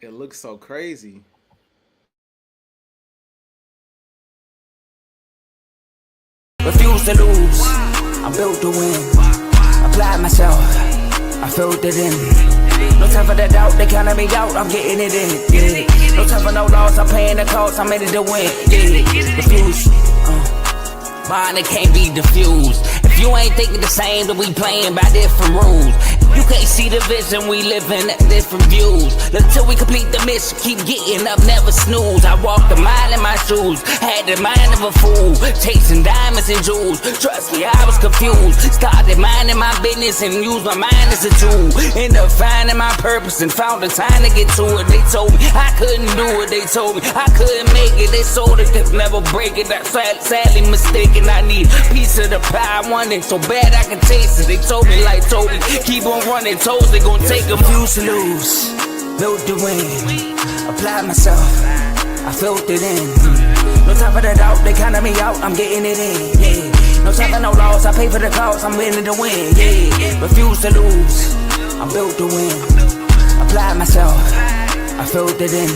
It looks so crazy. Refuse to lose. I'm built to win. Applied myself. I filled it in. No time for the doubt. They counted me out. I'm getting it in. Yeah. No time for no loss. I'm paying the cost. I'm ready to win. Yeah. Refuse. Mine, it can't be diffused. If you ain't thinking the same, then we playing by different rules. You can't see the vision, we living at different views. Until we complete the mission, keep getting up, never snooze. I walked a mile in my shoes, had the mind of a fool, chasing diamonds and jewels. Trust me, I was confused. Started minding my business and used my mind as a tool. Ended up finding my purpose and found the time to get to it. They told me I couldn't do it, they told me I couldn't make it. They sold it, could never break it. That's sadly mistaken. I need a piece of the pie, I want it so bad I can taste it. They told me, like told me, keep on running toes, they gon' take them. Refuse to lose, built to win. Applied myself, I filled it in. No time for the doubt, they counted me out, I'm getting it in. Yeah. No time for no loss, I pay for the cost, I'm winning to win. Yeah. Refuse to lose, I'm built to win. Applied myself, I filled it in.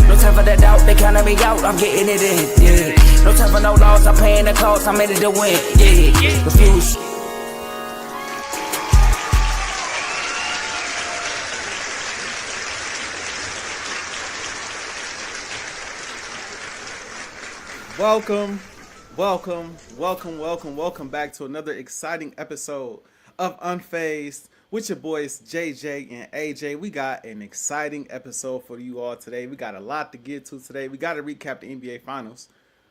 No time for the doubt, they counted me out, I'm getting it in. Yeah. No time for no loss, I'm paying the cost, I'm ready to win. Yeah. Refuse. Welcome back to another exciting episode of Unfazed with your boys JJ and AJ. We got an exciting episode for you all today. We got a lot to get to today. We got to recap the NBA Finals.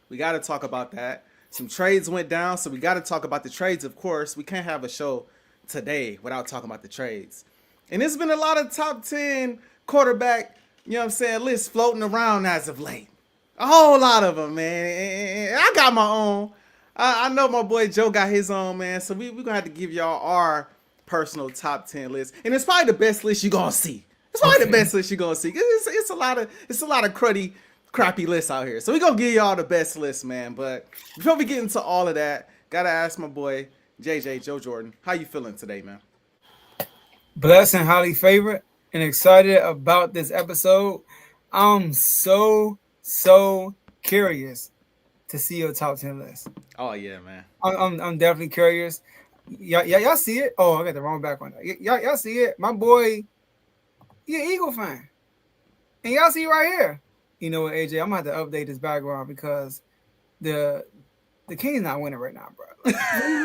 We got to talk about that. Some trades went down, so we got to talk about the trades, of course. We can't have a show today without talking about the trades. And there's been a lot of top 10 quarterback, lists floating around as of late. A whole lot of them, man. I got my own. I know my boy Joe got his own, man. So we're going to have to give y'all our personal top 10 list. And it's probably the best list you're going to see. It's probably the best list you're going to see. It's a lot of crappy lists out here. So we're going to give y'all the best list, man. But before we get into all of that, got to ask my boy JJ, Joe Jordan, how you feeling today, man? Blessed and highly favored and excited about this episode. I'm so curious to see your top 10 list. Oh yeah, man. I'm definitely curious. Y'all see it? Oh, I got the wrong background. Y'all see it? My boy, he an Eagle fan, and y'all see it right here. You know what, AJ? I'm gonna have to update this background because the King's not winning right now, bro.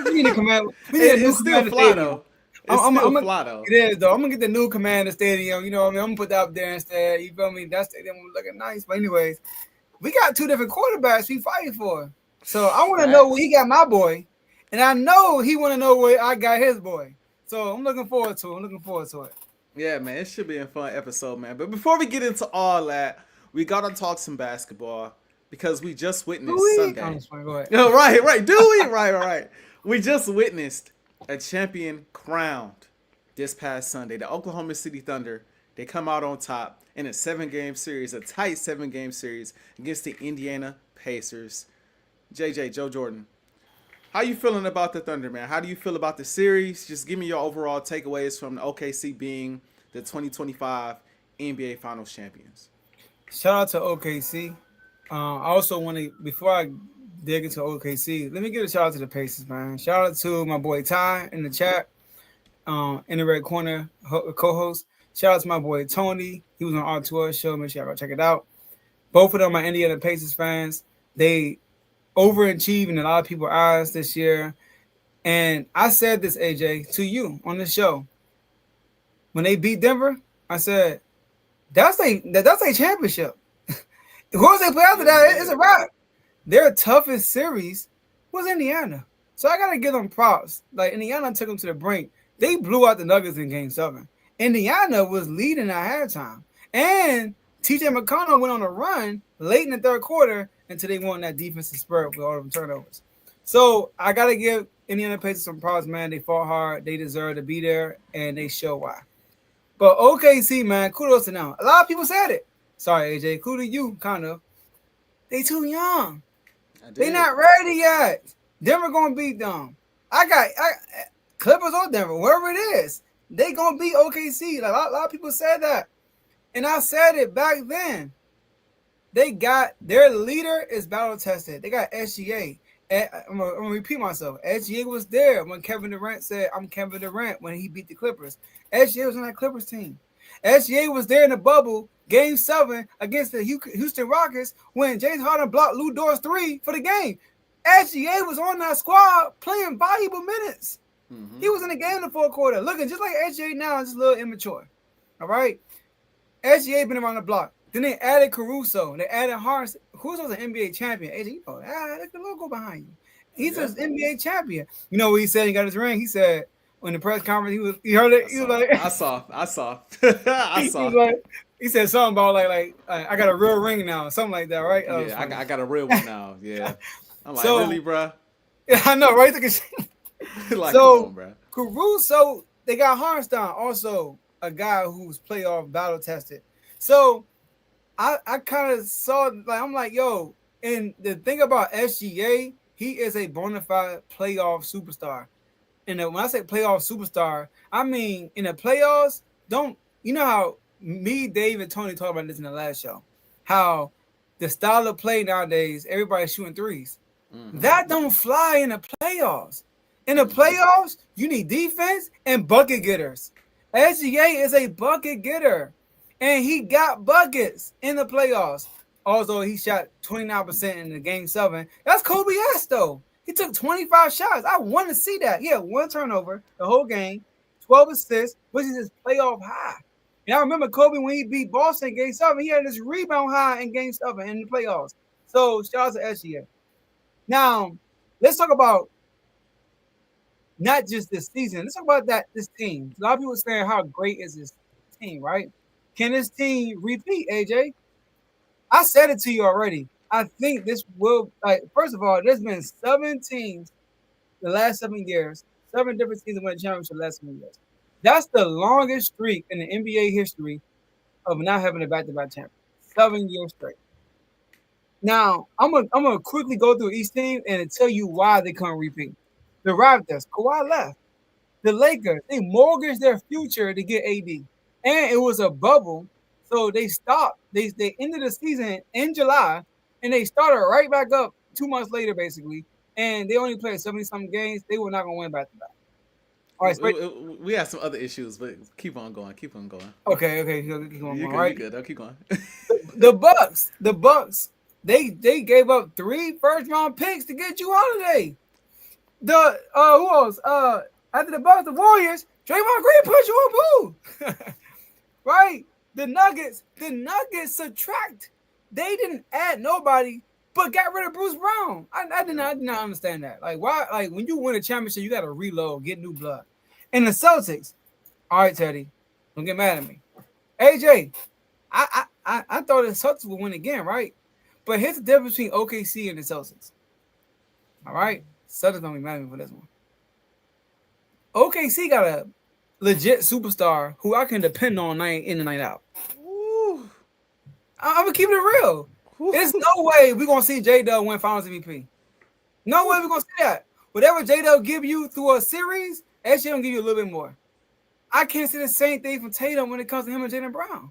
We need a command. We need a new still fly though. It is though. I'm gonna get the new Commander Stadium. You know what I mean? I'm gonna put that up there instead. You feel me? That stadium was looking nice. But anyways, we got two different quarterbacks we fighting for. So I want to know where he got my boy, and I know he want to know where I got his boy. So I'm looking forward to it. Yeah, man, it should be a fun episode, man. But before we get into all that, we gotta talk some basketball because we just witnessed Sunday. Go ahead. Oh, right. Do we? Right. We just witnessed a champion crowned this past Sunday. The Oklahoma City Thunder, they come out on top in a 7-game series, a tight 7-game series against the Indiana Pacers. JJ, Joe Jordan, how you feeling about the Thunder, man? How do you feel about the series? Just give me your overall takeaways from the OKC being the 2025 NBA Finals champions. Shout out to OKC. I also want to, before I dig into OKC, let me give a shout out to the Pacers, man. Shout out to my boy Ty in the chat, in the red corner, co-host. Shout out to my boy Tony. He was on our tour show. Make sure y'all go check it out. Both of them are Indiana Pacers fans. They overachieved in a lot of people's eyes this year. And I said this, AJ, to you on the show. When they beat Denver, I said, that's a championship. Whoever they play after that, it's a wrap. Their toughest series was Indiana. So I got to give them props. Like, Indiana took them to the brink. They blew out the Nuggets in Game 7. Indiana was leading at halftime. And T.J. McConnell went on a run late in the third quarter until they won that defensive spurt with all of them turnovers. So I got to give Indiana Pacers some props, man. They fought hard. They deserve to be there, and they show why. But OKC, man, kudos to them. A lot of people said it. Sorry, AJ. Kudos to you, kind of. They too young. They not ready yet. Denver going to beat them. I Clippers or Denver, wherever it is. They going to beat OKC. Like, a lot of people said that. And I said it back then. They got their leader is battle tested. They got SGA. I'm gonna repeat myself. SGA was there when Kevin Durant said, "I'm Kevin Durant" when he beat the Clippers. SGA was on that Clippers team. SGA was there in the bubble, Game 7 against the Houston Rockets when James Harden blocked Lou Dort's 3 for the game. SGA was on that squad playing valuable minutes. Mm-hmm. He was in the game in the fourth quarter, looking just like SGA now, just a little immature. All right, SGA been around the block. Then they added Caruso. They added Harris. Caruso's an NBA champion. AJ, you know, look the logo behind you. He's an NBA champion. You know what he said? He got his ring. He said in the press conference, he heard it. He was like, I saw. He said something about like I got a real ring now, something like that, right? Yeah, I got a real one now. Yeah, I'm like, really, bro? Yeah, I know, right? Like, so, come on, bro. Caruso, they got Harnstein, also a guy who's playoff battle tested. So I kind of saw, like, I'm like, yo, and the thing about SGA, he is a bona fide playoff superstar. And when I say playoff superstar, I mean in the playoffs, you know how me, Dave, and Tony talked about this in the last show, how the style of play nowadays, everybody's shooting threes. Mm-hmm. That don't fly in the playoffs. In the playoffs, you need defense and bucket getters. SGA is a bucket getter, and he got buckets in the playoffs. Also, he shot 29% in the Game 7. That's Kobe-esque, though. He took 25 shots. I want to see that. He had 1 turnover the whole game, 12 assists, which is his playoff high. And I remember Kobe when he beat Boston in Game 7, he had this rebound high in Game 7 in the playoffs. So, shout out to SGA. Now, let's talk about not just this season. Let's talk about this team. A lot of people are saying how great is this team, right? Can this team repeat, AJ? I said it to you already. I think this will, first of all, there's been 7 teams the last 7 years, 7 different teams that won a championship the last 7 years. That's the longest streak in the NBA history of not having a back-to-back champion. 7 years straight. Now, I'm gonna quickly go through each team and tell you why they couldn't repeat. The Raptors, Kawhi left. The Lakers, they mortgaged their future to get AD. And it was a bubble, so they stopped. They ended the season in July, and they started right back up 2 months later, basically. And they only played 70-something games. They were not going to win back-to-back. All right, we have some other issues, but keep on going. Keep on going. Okay. Keep on going. Right? You're good. I'll keep going. The Bucks, they gave up 3 first-round picks to get you Holiday. Who else? After the Bucks, the Warriors, Draymond Green put you on boo. Right? The Nuggets subtract. They didn't add nobody, but got rid of Bruce Brown. I did not understand that. Like, why? Like, when you win a championship, you got to reload, get new blood. And the Celtics, all right, Teddy, don't get mad at me. AJ, I thought the Celtics would win again, right? But here's the difference between OKC and the Celtics. All right? Celtics don't be mad at me for this one. OKC got a legit superstar who I can depend on night in and night out. Ooh. I'm going to keep it real. There's no way we're going to see J-Dub win Finals MVP. No way we're going to see that. Whatever J-Dub give you through a series, SJ going to give you a little bit more. I can't say the same thing from Tatum when it comes to him and Jaylen Brown.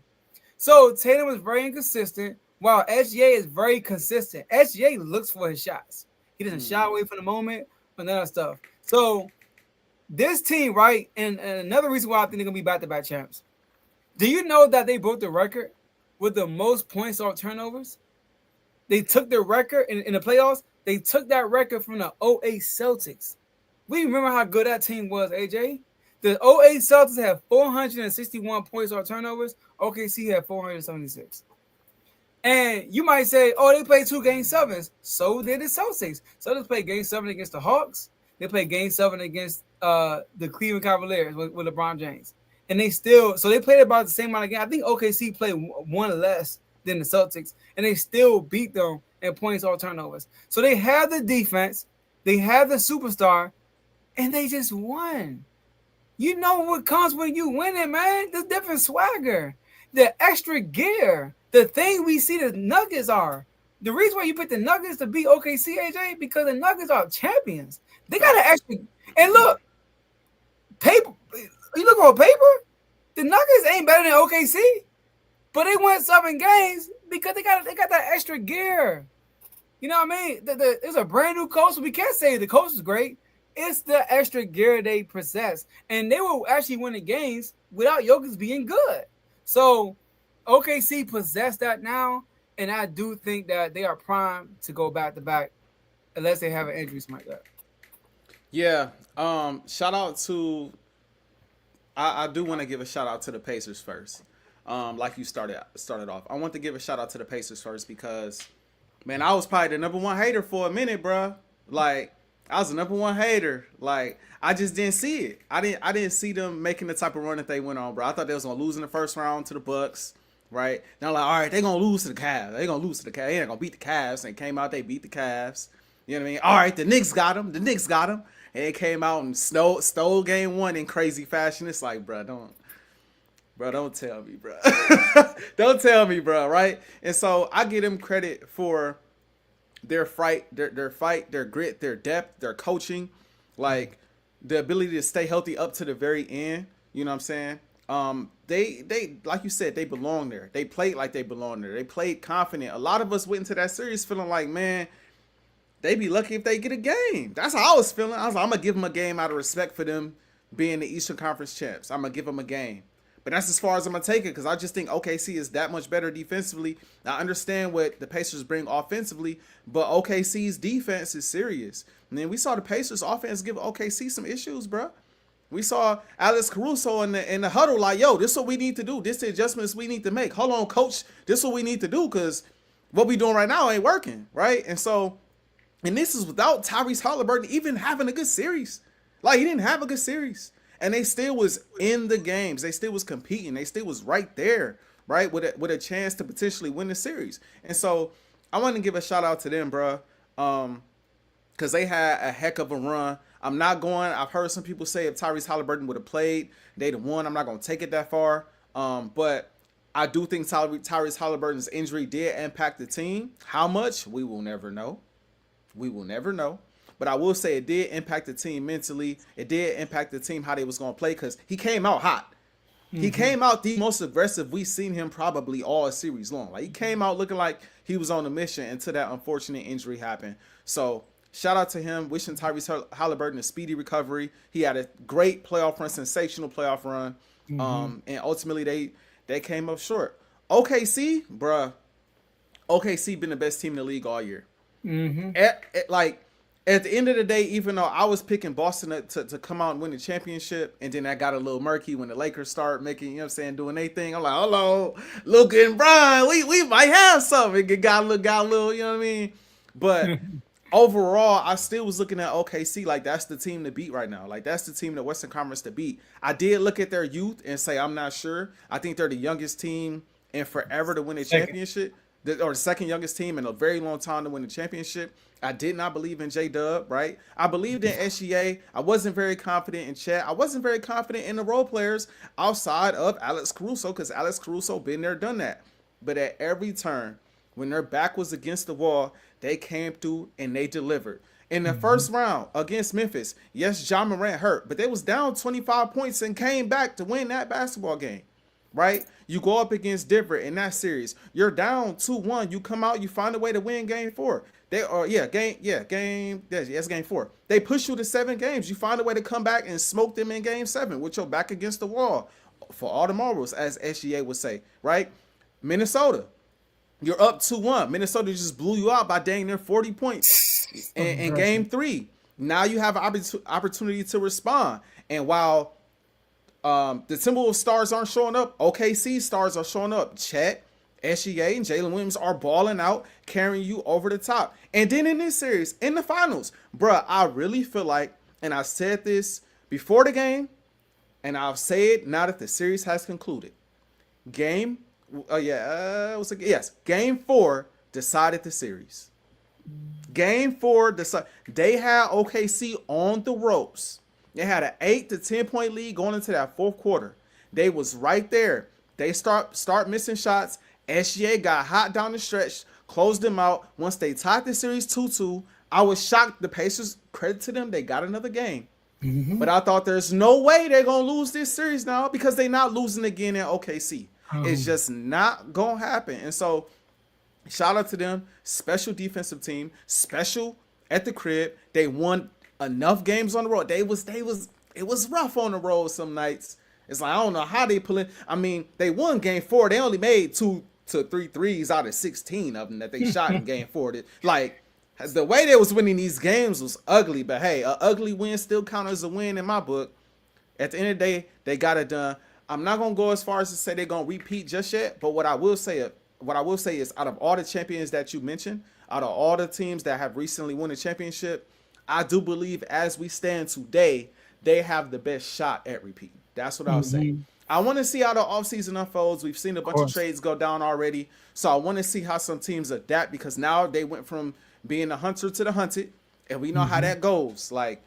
So Tatum is very inconsistent, while SGA is very consistent. SGA looks for his shots. He doesn't shy away from the moment and that stuff. So this team, right, and another reason why I think they're going to be back-to-back champs. Do you know that they broke the record with the most points off turnovers? They took their record in the playoffs. They took that record from the 08 Celtics. We remember how good that team was, AJ. The 08 Celtics had 461 points off turnovers. OKC had 476. And you might say, oh, they played 2 Game 7s. So did the Celtics. Celtics played Game 7 against the Hawks. They played Game 7 against the Cleveland Cavaliers with LeBron James. And they played about the same amount of games. I think OKC played 1 less than the Celtics. And they still beat them in points off turnovers. So they have the defense. They have the superstar. And they just won. You know what comes when you win it, man? The different swagger. The extra gear. The thing we see the Nuggets are. The reason why you pick the Nuggets to beat OKC, AJ, because the Nuggets are champions. They got an extra. And look, paper. You look on paper, the Nuggets ain't better than OKC. But they won 7 games because they got that extra gear. You know what I mean? It's a brand new coach. So we can't say the coach is great. It's the extra gear they possess. And they were actually winning games without Jokic being good. So OKC possess that now. And I do think that they are primed to go back to back unless they have an injury like that. Yeah. Shout out to I do want to give a shout out to the Pacers first. Like you started off. I want to give a shout out to the Pacers first because, man, I was probably the number one hater for a minute, bro. Like, I was the number one hater. Like, I just didn't see it. I didn't see them making the type of run that they went on, bro. I thought they was gonna lose in the first round to the Bucks, right? Now, like, all right, they gonna lose to the Cavs. They gonna lose to the Cavs. They ain't gonna beat the Cavs. And came out, they beat the Cavs. You know what I mean? All right, the Knicks got them. And it came out and stole game one in crazy fashion. It's like, bro, don't tell me, bro. Don't tell me, bro, right? And so I give them credit for their fight, their grit, their depth, their coaching, like the ability to stay healthy up to the very end. You know what I'm saying? They like you said, they belong there. They played like they belong there. They played confident. A lot of us went into that series feeling like, man, they be lucky if they get a game. That's how I was feeling. I was like, I'm going to give them a game out of respect for them being the Eastern Conference champs. I'm going to give them a game. But that's as far as I'm going to take it because I just think OKC is that much better defensively. I understand what the Pacers bring offensively, but OKC's defense is serious. And then we saw the Pacers offense give OKC some issues, bro. We saw Alex Caruso in the huddle like, yo, this is what we need to do. This is the adjustments we need to make. Hold on, coach. This is what we need to do because what we doing right now ain't working, right? And this is without Tyrese Halliburton even having a good series. Like, he didn't have a good series. And they still was in the games. They still was competing. They still was right there, right? With a chance to potentially win the series. And so I want to give a shout out to them, bro. Because they had a heck of a run. I've heard some people say if Tyrese Halliburton would have played, they'd have won. I'm not going to take it that far. But I do think Tyrese Halliburton's injury did impact the team. How much? We will never know. We will never know. But I will say it did impact the team mentally. It did impact the team how they was going to play because he came out hot. Mm-hmm. He came out the most aggressive we've seen him probably all series long. Like, he came out looking like he was on a mission until that unfortunate injury happened. So shout out to him. Wishing Tyrese Halliburton a speedy recovery. He had a great playoff run, sensational playoff run. Mm-hmm. And ultimately they came up short. OKC, bruh. OKC been the best team in the league all year. Mm-hmm. At the end of the day, even though I was picking Boston to come out and win the championship, and then that got a little murky when the Lakers start making, you know what I'm saying, doing their thing. I'm like, hello, Luka and Brian, we might have something. It got a little, you know what I mean? But overall, I still was looking at OKC like that's the team to beat right now. Like, that's the team in the Western Conference to beat. I did look at their youth and say I'm not sure. I think they're the youngest team in forever to win a championship. Or the second youngest team in a very long time to win the championship. I did not believe in J-Dub, right? I believed in SGA. I wasn't very confident in Chet. I wasn't very confident in the role players outside of Alex Caruso because Alex Caruso been there, done that. But at every turn, when their back was against the wall, they came through and they delivered. In the first round against Memphis, yes, Ja Morant hurt, but they was down 25 points and came back to win that basketball game. Right? You go up against Denver in that series. You're down 2-1. You come out, you find a way to win game 4. Game 4. They push you to 7 games. You find a way to come back and smoke them in game 7 with your back against the wall for all the marbles, as SGA would say, right? Minnesota, you're up 2-1. Minnesota just blew you out by dang near 40 points in game 3. Now you have an opportunity to respond. And while the Timberwolves stars aren't showing up, OKC stars are showing up. Chet, SGA, and Jalen Williams are balling out, carrying you over the top. And then in this series, in the finals, bruh, I really feel like, and I said this before the game, and I'll say it now that the series has concluded. Game 4 decided the series. Game 4 decided. They had OKC on the ropes. They had an 8 to 10 point lead going into that fourth quarter. They was right there. They start missing shots. SGA got hot down the stretch, closed them out. Once they tied the series 2-2, I was shocked. The Pacers, credit to them, they got another game. Mm-hmm. But I thought there's no way they're going to lose this series now because they're not losing again in OKC. It's just not gonna happen. And so, shout out to them. Special defensive team, special at the crib. They won enough games on the road. It was rough on the road some nights. It's like I don't know how they pull it. I mean, they won game 4. They only made 2 to 3 threes out of 16 of them that they shot in game 4. Like the way they was winning these games was ugly, but hey, an ugly win still counts as a win in my book. At the end of the day, they got it done. I'm not gonna go as far as to say they're gonna repeat just yet, but what I will say is, out of all the champions that you mentioned, out of all the teams that have recently won a championship, I do believe as we stand today, they have the best shot at repeating. That's what I was saying. I want to see how the offseason unfolds. We've seen a bunch of trades go down already, so I want to see how some teams adapt, because now they went from being the hunter to the hunted, and we know how that goes. Like,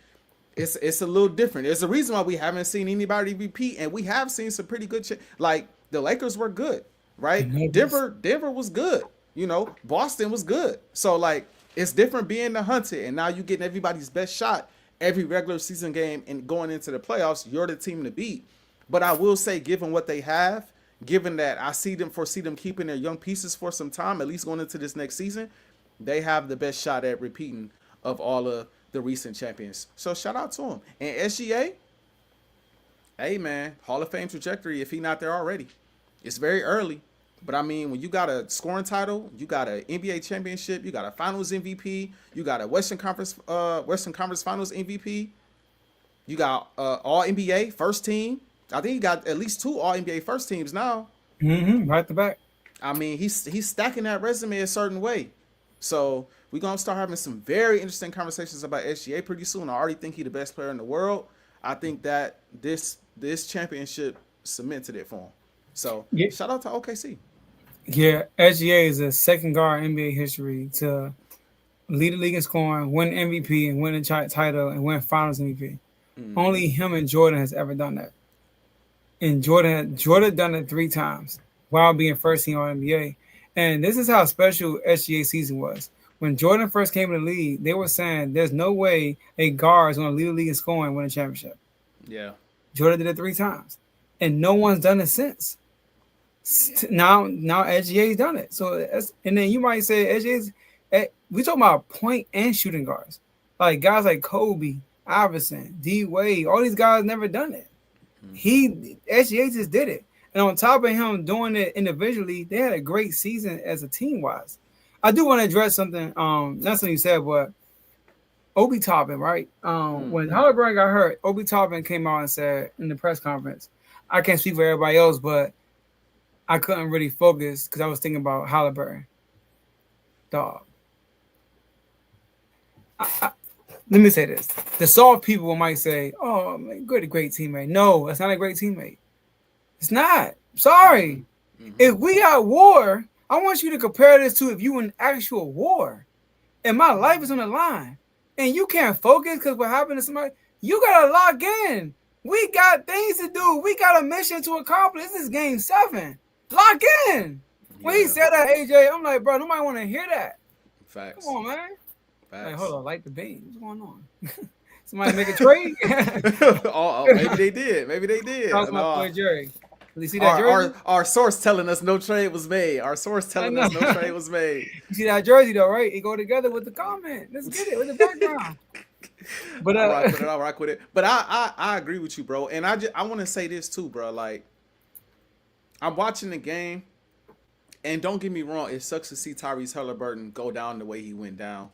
it's a little different. There's a reason why we haven't seen anybody repeat, and we have seen some pretty good like the Lakers were good, right? Denver was good. You know, Boston was good. So like, it's different being the hunted, and now you getting everybody's best shot every regular season game, and going into the playoffs, you're the team to beat. But I will say, given what they have, given that I foresee them keeping their young pieces for some time, at least going into this next season, they have the best shot at repeating of all of the recent champions. So shout out to them. And SGA, hey man, Hall of Fame trajectory if he not there already. It's very early, but I mean, when you got a scoring title, you got an NBA championship, you got a Finals MVP, you got a Western Conference Finals MVP, you got All NBA first team. I think he got at least 2 All NBA first teams now. Right to back. I mean, he's stacking that resume a certain way. So we're gonna start having some very interesting conversations about SGA pretty soon. I already think he's the best player in the world. I think that this championship cemented it for him. So shout out to OKC. Yeah, SGA is the second guard in NBA history to lead the league in scoring, win MVP, and win a title, and win Finals MVP. Only him and Jordan has ever done that. And Jordan done it 3 times while being first team All NBA. And this is how special SGA season was. When Jordan first came in the league, they were saying there's no way a guard is going to lead the league in scoring and win a championship. Yeah. Jordan did it 3 times. And no one's done it since. Now SGA's done it. So and then you might say SGA's, we talking about point and shooting guards. Like guys like Kobe, Iverson, D Wade, all these guys never done it. SGA just did it. And on top of him doing it individually, they had a great season as a team wise. I do want to address something. Not something you said, but Obi Toppin, right? When Halliburton got hurt, Obi Toppin came out and said in the press conference, I can't speak for everybody else, but I couldn't really focus because I was thinking about Halliburton. Dog. Let me say this. The soft people might say, oh, man, good, a great teammate. No, that's not a great teammate. It's not. Sorry. If we got war, I want you to compare this to if you in actual war and my life is on the line and you can't focus because what happened to somebody, you got to lock in. We got things to do. We got a mission to accomplish. This is game 7. Lock in. When he said that, AJ, I'm like, bro, nobody want to hear that. Facts. Come on, man. Facts. Like, hold on, light the beam. What's going on? Somebody make a trade? Maybe they did. Maybe they did. How's my boy Jerry? Did you see that jersey? Our source telling us no trade was made. Our source telling us no trade was made. You see that jersey though, right? It go together with the comment. Let's get it with the background. But I'll rock with it. But I agree with you, bro. And I want to say this too, bro. Like, I'm watching the game, and don't get me wrong, it sucks to see Tyrese Halliburton go down the way he went down.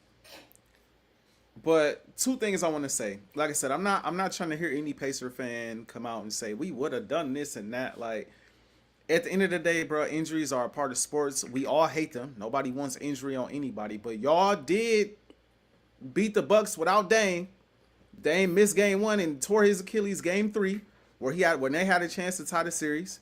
But 2 things I want to say. Like I said, I'm not trying to hear any Pacer fan come out and say we would have done this and that. Like, at the end of the day, bro, injuries are a part of sports. We all hate them. Nobody wants injury on anybody. But y'all did beat the Bucks without Dame. Dame missed game 1 and tore his Achilles game 3, when they had a chance to tie the series.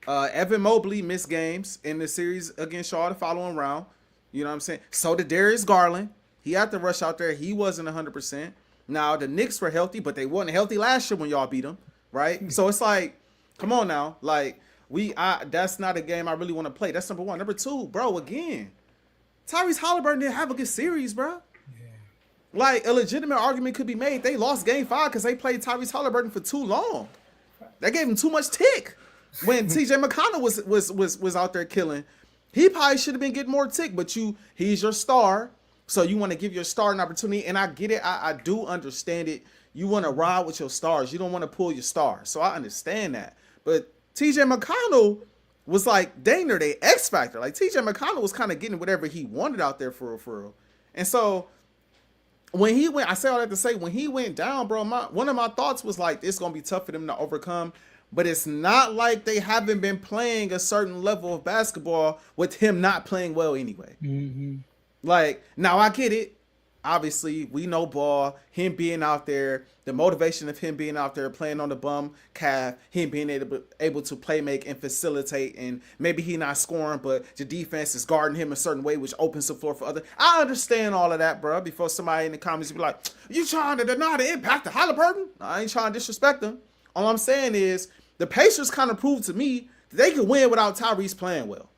Evan Mobley missed games in the series against y'all the following round. You know what I'm saying? So did Darius Garland. He had to rush out there. He wasn't 100%. Now, the Knicks were healthy, but they weren't healthy last year when y'all beat them, right? So it's like, come on now. Like, that's not a game I really want to play. That's number 1. Number 2, bro, again, Tyrese Halliburton didn't have a good series, bro. Yeah. Like, a legitimate argument could be made. They lost game 5 because they played Tyrese Halliburton for too long. They gave him too much tick. when TJ McConnell was out there killing, he probably should have been getting more tick. But he's your star, so you want to give your star an opportunity. And I get it. I do understand it. You want to ride with your stars. You don't want to pull your stars. So I understand that. But TJ McConnell was like dang near the X factor. Like TJ McConnell was kind of getting whatever he wanted out there for real. And so when he went, I say all that to say, when he went down, bro, one of my thoughts was like, it's gonna be tough for them to overcome. But it's not like they haven't been playing a certain level of basketball with him not playing well anyway. Mm-hmm. Like, now I get it. Obviously, we know ball, him being out there, the motivation of him being out there playing on the bum calf, him being able to play make and facilitate, and maybe he not scoring, but the defense is guarding him a certain way, which opens the floor for others. I understand all of that, bro. Before somebody in the comments be like, you trying to deny the impact of Halliburton? I ain't trying to disrespect him. All I'm saying is the Pacers kind of proved to me that they could win without Tyrese playing well.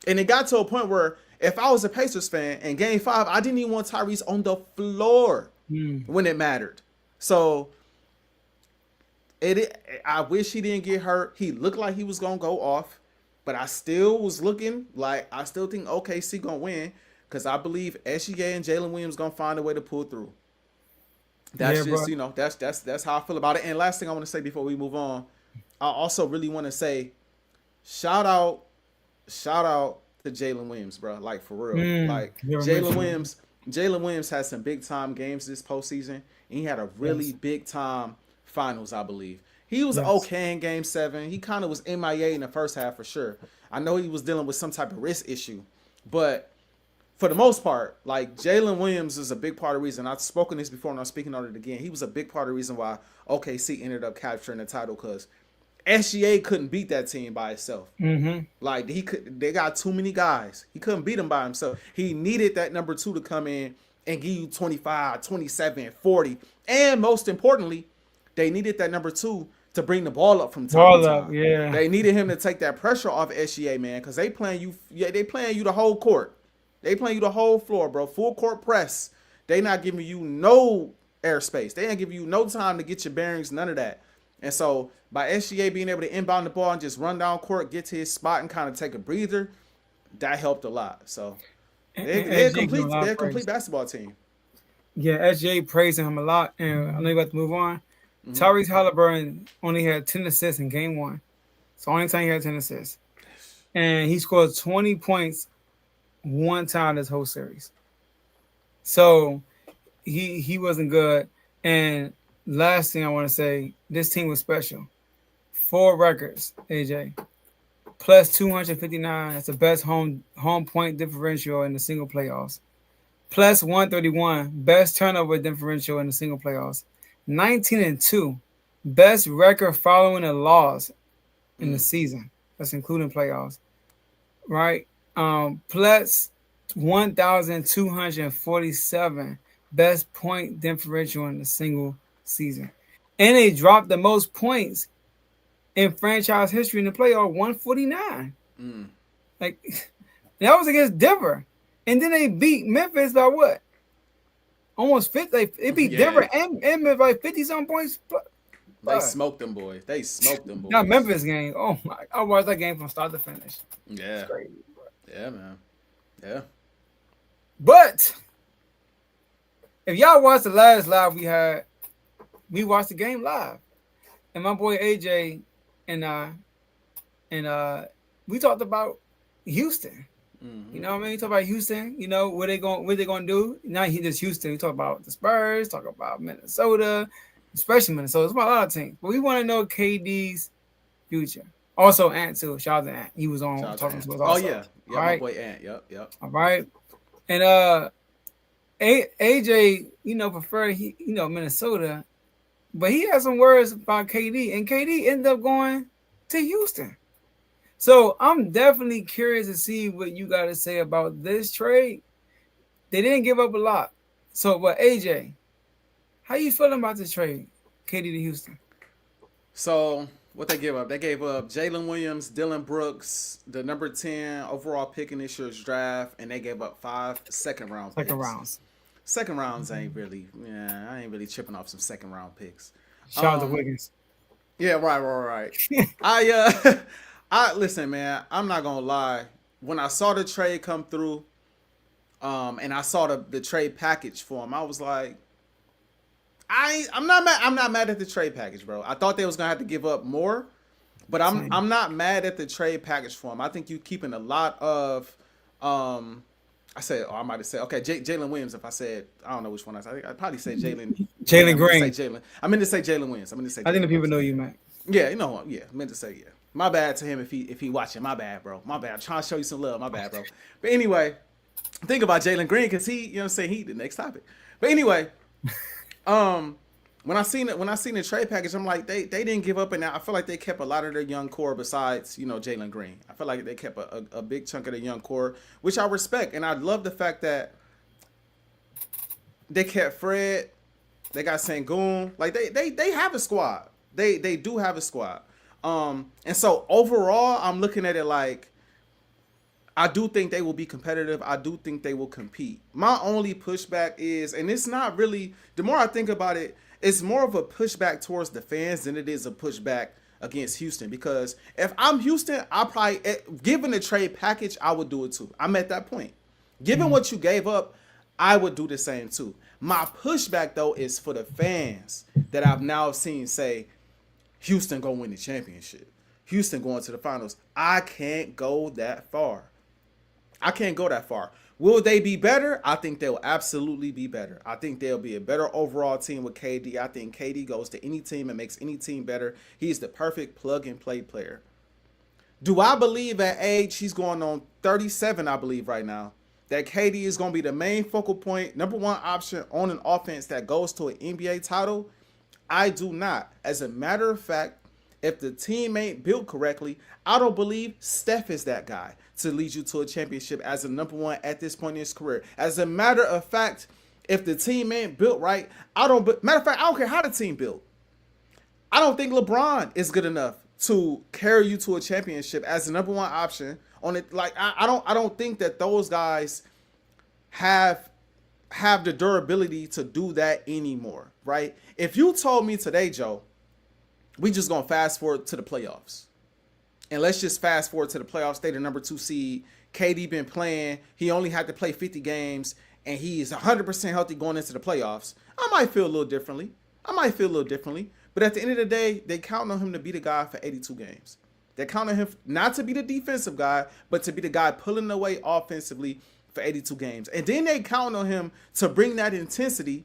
And it got to a point where if I was a Pacers fan in Game 5, I didn't even want Tyrese on the floor when it mattered. So I wish he didn't get hurt. He looked like he was going to go off. But I still was looking like I still think OKC going to win because I believe SGA and Jalen Williams going to find a way to pull through. That's just, bro. That's how I feel about it. And last thing I want to say before we move on, I also really want to say shout out to Jalen Williams, bro. Like for real. Like Jalen Williams had some big time games this postseason. And he had a really big time finals, I believe. He was okay in Game 7. He kind of was MIA in the first half for sure. I know he was dealing with some type of wrist issue, but for the most part, like Jalen Williams is a big part of the reason. I've spoken this before and I'm speaking on it again. He was a big part of the reason why OKC ended up capturing the title because SGA couldn't beat that team by itself. Like they got too many guys. He couldn't beat them by himself. He needed that number 2 to come in and give you 25, 27, 40. And most importantly, they needed that number 2 to bring the ball up from time to time. Yeah. They needed him to take that pressure off SGA, man, because they playing you the whole court. They playing you the whole floor, bro. Full court press. They not giving you no airspace. They ain't giving you no time to get your bearings, none of that. And so by SGA being able to inbound the ball and just run down court, get to his spot and kind of take a breather, that helped a lot. So they're a complete basketball team. Yeah, SGA praising him a lot. And I know you about to move on. Tyrese Halliburton only had 10 assists in Game 1. It's the only time he had 10 assists. And he scored 20 points one time this whole series. So he wasn't good. And last thing I want to say, this team was special. 4 records, AJ. Plus 259. That's the best home point differential in the single playoffs. Plus 131. Best turnover differential in the single playoffs. 19-2. Best record following a loss in the season. That's including playoffs. Right? Plus 1,247. Best point differential in the single season. And they dropped the most points in franchise history in the playoff, 149. Like that was against Denver. And then they beat Memphis by what? Almost 50. It beat Denver and Memphis by 50-some points. They smoked them boys. Not Memphis game. Oh my! I watched that game from start to finish. Yeah. It's crazy, bro. Yeah, man. Yeah. But if y'all watched the last live we had, we watched the game live. And my boy AJ and we talked about Houston. You know what I mean? We talk about Houston, you know, what they gonna do. Not just Houston, we talk about the Spurs, talk about Minnesota, especially Minnesota. It's about a lot of teams. But we want to know KD's future. Also Ant too. Shout out to Ant. He was on talking to us also. Oh yeah. Yeah, right? My boy Ant. Yep. All right. And AJ, you know, preferred Minnesota, but he had some words about KD, and KD ended up going to Houston. So I'm definitely curious to see what you got to say about this trade. They didn't give up a lot. So, but AJ, how you feeling about this trade, KD to Houston? So what they give up? They gave up Jalen Williams, Dylan Brooks, the number 10 overall pick in this year's draft, and they gave up 5 second-round picks. Second rounds ain't really, I ain't really tripping off some second-round picks. Shout out to Wiggins. Yeah, right. I listen, man. I'm not gonna lie. When I saw the trade come through, and I saw the trade package for him, I was like, I'm not mad. I'm not mad at the trade package, bro. I thought they was gonna have to give up more, but Same. I'm not mad at the trade package for him. I think you keeping a lot of, um, I said, I might have said, okay, Jalen Williams. If I said, I don't know which one I said. I think I probably said Jalen Green. I Jalen meant to say Green. Jalen. I meant to say Jalen Williams. I meant to say I think Jalen the people Williams. know you, man. Yeah, you know what? Yeah, I meant to say yeah. My bad to him if he watching. My bad, bro. My bad. I'm trying to show you some love. My bad, bro. But anyway, think about Jalen Green because he, you know what I'm saying, he the next topic. But anyway, um, when I seen the trade package, I'm like, they didn't give up, and I feel like they kept a lot of their young core besides, you know, Jalen Green. I feel like they kept a big chunk of the young core, which I respect, and I love the fact that they kept Fred, they got Sangoon, like they have a squad. They do have a squad. And so overall, I'm looking at it like I do think they will be competitive. I do think they will compete. My only pushback is, and it's not really, the more I think about it, it's more of a pushback towards the fans than it is a pushback against Houston. Because if I'm Houston, I probably, given the trade package, I would do it too. I'm at that point. Given what you gave up, I would do the same too. My pushback though is for the fans that I've now seen say, Houston gonna win the championship. Houston going to the finals. I can't go that far. I can't go that far. Will they be better? I think they'll absolutely be better. I think they'll be a better overall team with KD. I think KD goes to any team and makes any team better. He's the perfect plug and play player. Do I believe at age, he's going on 37, I believe right now, that KD is going to be the main focal point, number one option on an offense that goes to an NBA title? I do not. As a matter of fact, if the team ain't built correctly, I don't believe Steph is that guy to lead you to a championship as a number one at this point in his career. As a matter of fact, if the team ain't built right, matter of fact, I don't care how the team built. I don't think LeBron is good enough to carry you to a championship as the number one option on it. Like I don't think that those guys have the durability to do that anymore, right? If you told me today, Joe, we just gonna fast forward to the playoffs, and let's just fast forward to the playoffs. They the number 2 seed. KD been playing. He only had to play 50 games, and he's 100% healthy going into the playoffs. I might feel a little differently. But at the end of the day, they count on him to be the guy for 82 games. They count on him not to be the defensive guy, but to be the guy pulling away offensively for 82 games. And then they count on him to bring that intensity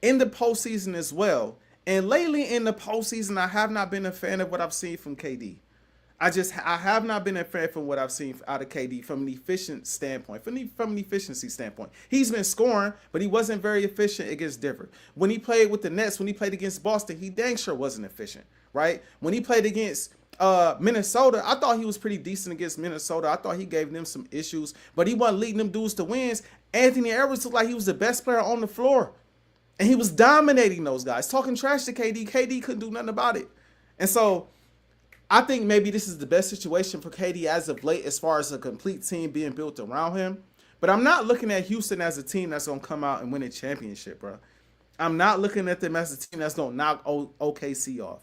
in the postseason as well. And lately in the postseason, I have not been a fan of what I've seen from KD. I have not been a fan from what I've seen out of KD from an efficient standpoint, from an efficiency standpoint. He's been scoring, but he wasn't very efficient against Denver. When he played with the Nets, when he played against Boston, he dang sure wasn't efficient, right? When he played against Minnesota, I thought he was pretty decent against Minnesota. I thought he gave them some issues, but he wasn't leading them dudes to wins. Anthony Edwards looked like he was the best player on the floor, and he was dominating those guys, talking trash to KD. KD couldn't do nothing about it. And so I think maybe this is the best situation for KD as of late as far as a complete team being built around him. But I'm not looking at Houston as a team that's going to come out and win a championship, bro. I'm not looking at them as a team that's going to knock OKC off.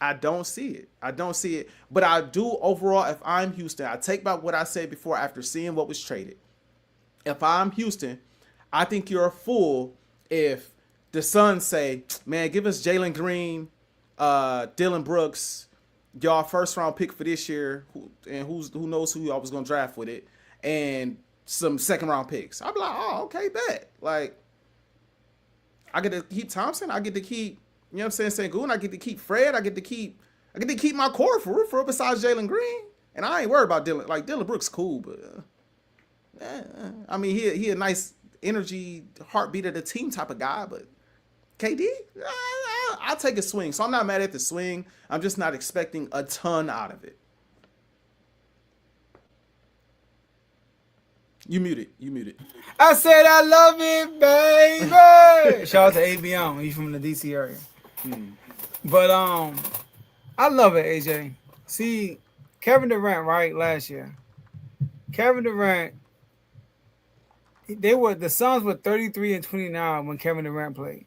I don't see it. I don't see it. But I do overall, if I'm Houston, I take back what I said before after seeing what was traded. If I'm Houston, I think you're a fool if the Suns say, man, give us Jalen Green, Dylan Brooks, y'all first round pick for this year, who knows who y'all was gonna draft with it, and some second round picks. I'd be like, oh, okay, bet. Like, I get to keep Thompson, I get to keep, you know what I'm saying, Sengun, I get to keep Fred, I get to keep my core for besides Jalen Green. And I ain't worried about Dylan. Like, Dylan Brooks cool, but I mean, he a nice energy, heartbeat of the team type of guy, but KD, I'll take a swing. So I'm not mad at the swing. I'm just not expecting a ton out of it. You muted. I said I love it, baby. Shout out to ABM. He's from the DC area. But I love it, AJ. See, Kevin Durant, right, last year. Kevin Durant, the Suns were 33-29 when Kevin Durant played.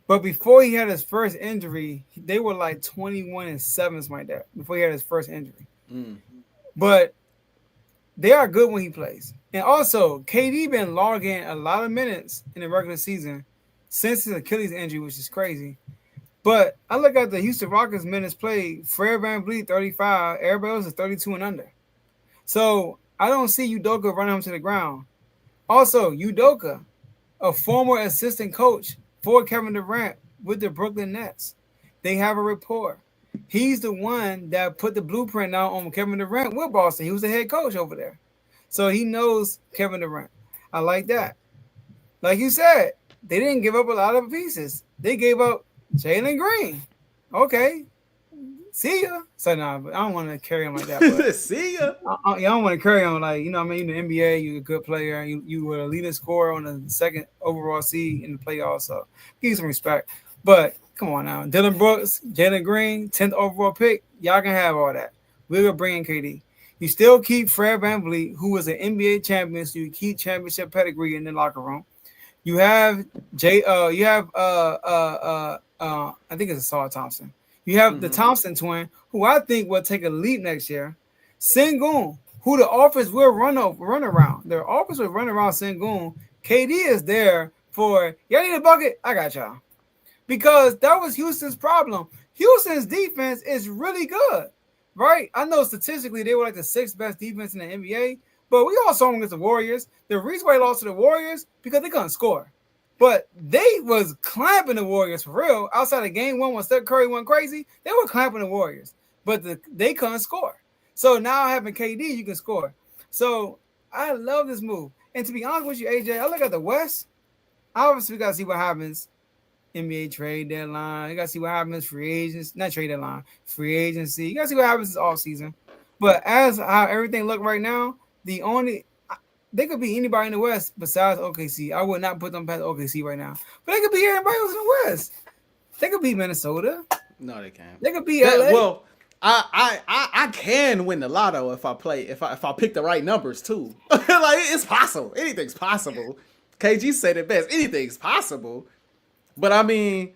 But before he had his first injury, they were like 21-7, something like that. Before he had his first injury, but they are good when he plays. And also, KD been logging a lot of minutes in the regular season since his Achilles injury, which is crazy. But I look at the Houston Rockets minutes played. Fred VanVleet 35, everybody else is 32 and under. So I don't see Udoka running him to the ground. Also, Udoka, a former assistant coach for Kevin Durant with the Brooklyn Nets. They have a rapport. He's the one that put the blueprint out on Kevin Durant with Boston. He was the head coach over there. So he knows Kevin Durant. I like that. Like you said, they didn't give up a lot of pieces. They gave up Jalen Green. Okay. See ya. So no, I don't want to carry on like that. But See ya. I don't want to carry on like, you know what I mean? In the NBA, you're a good player. You were a leading scorer on the second overall seed in the playoffs. So give you some respect. But come on now. Dylan Brooks, Jalen Green, 10th overall pick. Y'all can have all that. We're going to bring in KD. You still keep Fred VanVleet, who was an NBA champion, so you keep championship pedigree in the locker room. You have I think it's Saul Thompson. You have the Thompson twin, who I think will take a leap next year. Sengun, who the offense will run around. Their offense will run around Sengun. KD is there for, y'all need a bucket? I got y'all. Because that was Houston's problem. Houston's defense is really good, right? I know statistically they were like the 6th best defense in the NBA, but we all saw them against the Warriors. The reason why they lost to the Warriors, because they couldn't score. But they was clamping the Warriors for real. Outside of game one when Steph Curry went crazy, they were clamping the Warriors. But they couldn't score. So now having KD, you can score. So I love this move. And to be honest with you, AJ, I look at the West. Obviously, we got to see what happens. NBA trade deadline. You got to see what happens. Free agents. Not trade deadline. Free agency. You got to see what happens this offseason. But as how everything look right now, they could be anybody in the West besides OKC. I would not put them past OKC right now. But they could be everybody else in the West. They could be Minnesota. No, they can't. They could be LA. Well, I can win the lotto if I pick the right numbers too. Like it's possible. Anything's possible. KG said it best. Anything's possible. But I ain't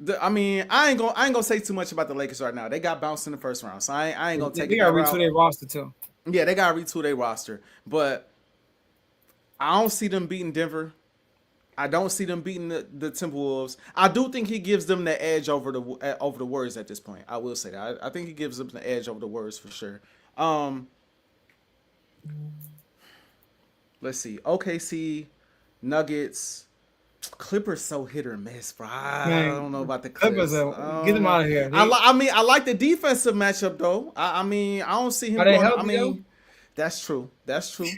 gonna say too much about the Lakers right now. They got bounced in the first round, so I ain't gonna take it. They got to retool their roster too. Yeah, they got to retool their roster, but I don't see them beating Denver. I don't see them beating the Timberwolves. I do think he gives them the edge over the Warriors at this point. I will say that. I think he gives them the edge over the Warriors for sure. Let's see. OKC, Nuggets, Clippers so hit or miss, bro. I don't know about the Clippers. Get them out of here. I like the defensive matchup though. I don't see him. That's true. That's true.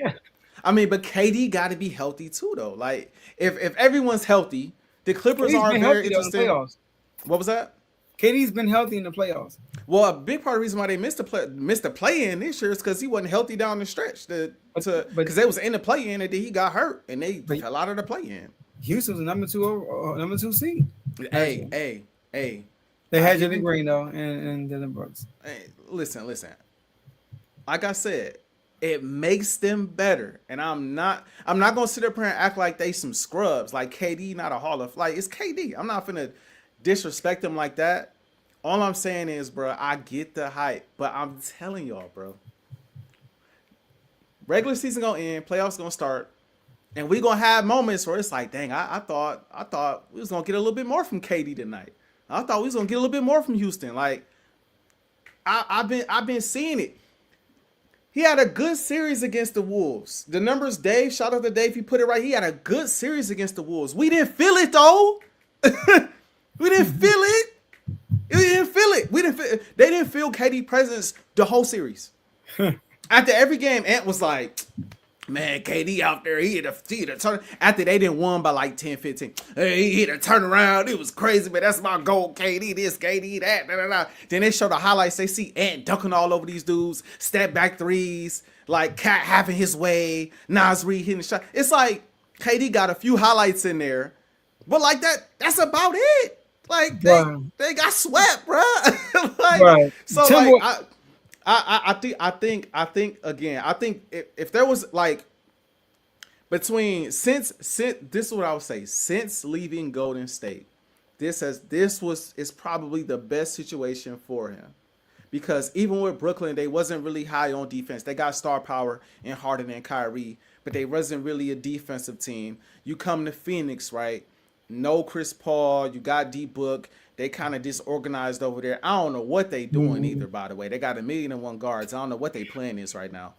But KD got to be healthy too, though. Like, if everyone's healthy, the Clippers aren't very interesting. What was that? KD's been healthy in the playoffs. Well, a big part of the reason why they missed the play-in this year is because he wasn't healthy down the stretch. Because they was in the play-in and then he got hurt and they fell out of the play-in. Houston's the number two seed. Hey. They had Jalen Green though and Dylan Brooks. Hey, listen. Like I said, it makes them better, and I'm not gonna sit up here and act like they some scrubs. Like KD, not a Hall of like it's KD. I'm not gonna disrespect them like that. All I'm saying is, bro, I get the hype, but I'm telling y'all, bro, regular season gonna end, playoffs gonna start, and we gonna have moments where it's like, dang, I thought we was gonna get a little bit more from KD tonight. I thought we was gonna get a little bit more from Houston. Like I've been seeing it. He had a good series against the Wolves. The numbers, Dave, shout out to Dave, he put it right. He had a good series against the Wolves. We didn't feel it, though. We didn't feel it. They didn't feel KD presence the whole series. After every game, Ant was like, man, KD out there, he hit a turn. After they didn't won by like 10, 15. Hey, he hit a turnaround. It was crazy, man. That's my goal, KD, this, KD, that, da. Then they show the highlights. They see Ant dunking all over these dudes, step back threes, like Cat having his way, Nas Reed hitting the shot. It's like KD got a few highlights in there, but like that's about it. Like they got swept, bro. Like, so like I think again, if there was like since this is what I would say, since leaving Golden State, is probably the best situation for him. Because even with Brooklyn, they wasn't really high on defense. They got star power in Harden and Kyrie, but they wasn't really a defensive team. You come to Phoenix, right? No Chris Paul. You got D-Book. They kind of disorganized over there. I don't know what they doing either, by the way. They got 1,000,001 guards. I don't know what they plan is right now.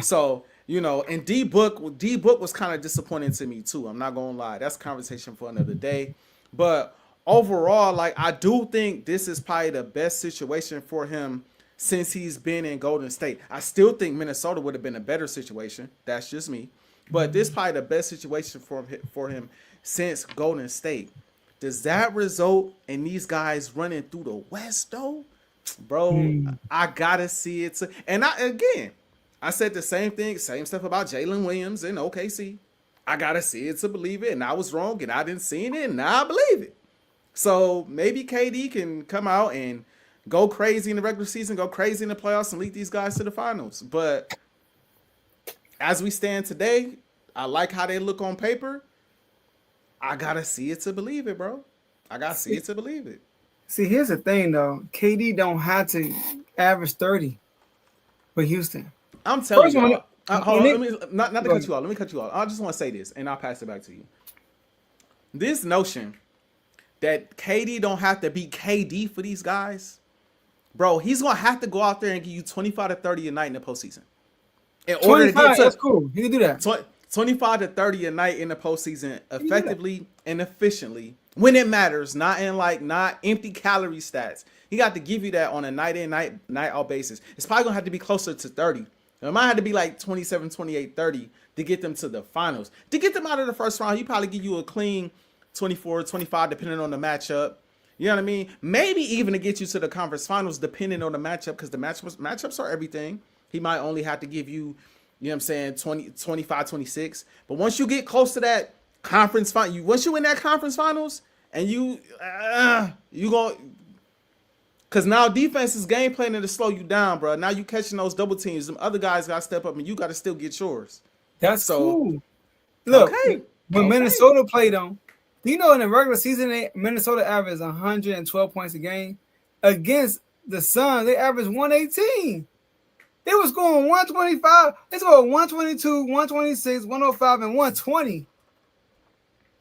So, and D-Book was kind of disappointing to me too. I'm not going to lie. That's a conversation for another day. But overall, like, I do think this is probably the best situation for him since he's been in Golden State. I still think Minnesota would have been a better situation. That's just me. But this is probably the best situation for him since Golden State. Does that result in these guys running through the West, though? Bro, I got to see it. And I said the same stuff about Jalen Williams and OKC. I got to see it to believe it. And I was wrong, and I didn't see it, and now I believe it. So maybe KD can come out and go crazy in the regular season, go crazy in the playoffs, and lead these guys to the finals. But as we stand today, I like how they look on paper. I got to see it to believe it, bro. I got to see it to believe it. See, here's the thing, though. KD don't have to average 30 for Houston. I'm telling you. Hold on, not to cut you off. Let me cut you off. I just want to say this, and I'll pass it back to you. This notion that KD don't have to be KD for these guys, bro, he's going to have to go out there and give you 25 to 30 a night in the postseason. In order to get to, that's cool. He can do that. 25 to 30 a night in the postseason effectively and efficiently when it matters, not empty calorie stats. He got to give you that on a night in, night out basis. It's probably going to have to be closer to 30. It might have to be like 27, 28, 30 to get them to the finals. To get them out of the first round, he probably give you a clean 24, 25, depending on the matchup. You know what I mean? Maybe even to get you to the conference finals, depending on the matchup, because the matchups are everything. He might only have to give you, you know what I'm saying, 20, 25, 26. But once you get close to that conference final, once you win that conference finals, and you go, because now defense is game planning to slow you down, bro. Now you catching those double teams. Them other guys got to step up, and you got to still get yours. That's cool. Look, when Minnesota played them, in the regular season, Minnesota averaged 112 points a game. Against the Suns, they averaged 118. They was going 125. They scored 122, 126, 105, and 120.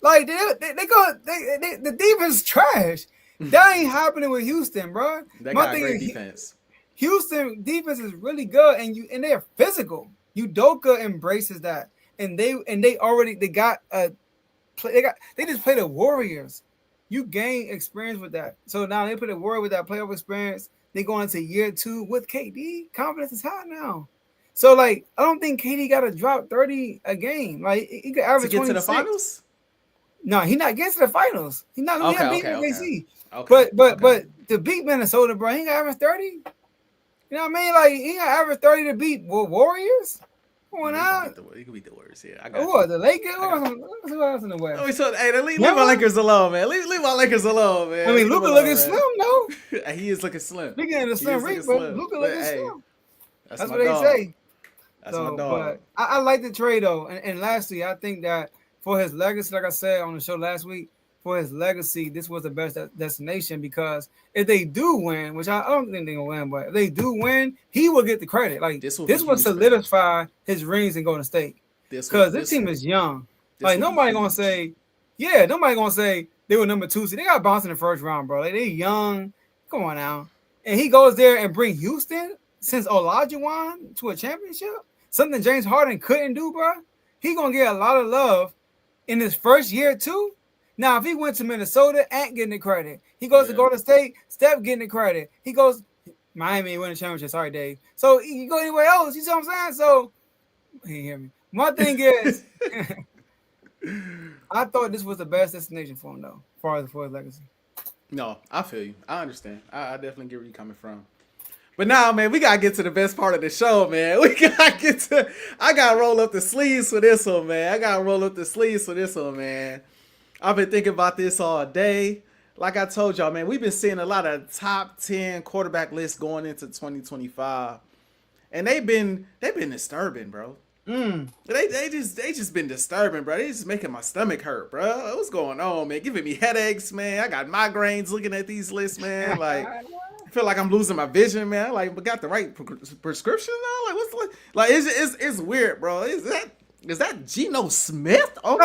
Like the defense trash. That ain't happening with Houston, bro. They got great defense. Houston defense is really good, and they're physical. Udoka embraces that, and they just play the Warriors. You gain experience with that. So now they put a Warrior with that playoff experience. They go into year 2 with KD. Confidence is high now. So, like, I don't think KD got to drop 30 a game. Like, he could average 26. To get to the finals? No, he's not getting to the finals. He's not going to beat OKC. But to beat Minnesota, bro, he got to average 30. You know what I mean? Like, he got to average 30 to beat Warriors? Come on out. He could beat the Warriors, yeah. The Lakers? Who else in the West? Leave my Lakers alone, man. Leave my Lakers alone, man. I mean, Luka looking slim, though. He is looking slim. Speaking of the slim ring, but Luka looking slim. That's what they say. That's my dog. But I like the trade, though. And lastly, I think that for his legacy, like I said on the show last week, for his legacy, this was the best destination, because if they do win, which I don't think they're going to win, but if they do win, he will get the credit. Like, this will solidify his rings in Golden State. Because this team is young. Like, nobody going to say they were number 2. So they got bounced in the first round, bro. Like, they young. Come on now. And he goes there and bring Houston since Olajuwon to a championship. Something James Harden couldn't do, bro. He going to get a lot of love in his first year, too. Now, if he went to Minnesota, Ant getting the credit. He goes to Golden State, Steph getting the credit. He goes Miami winning championship. Sorry, Dave. So you go anywhere else. You see what I'm saying? So he hear me. My thing is, I thought this was the best destination for him, though, as far as for his legacy. No, I feel you. I understand. I definitely get where you're coming from. But now, man, we gotta get to the best part of the show, man. I gotta roll up the sleeves for this one, man. I've been thinking about this all day. Like I told y'all, man, we've been seeing a lot of top 10 quarterback lists going into 2025. And they've been disturbing, bro. They just been disturbing, bro. They just making my stomach hurt, bro. What's going on, man? Giving me headaches, man. I got migraines looking at these lists, man. Like, I feel like I'm losing my vision, man. Like, but got the right prescription now. Like, like? It's weird, bro. Is that Geno Smith? Oh,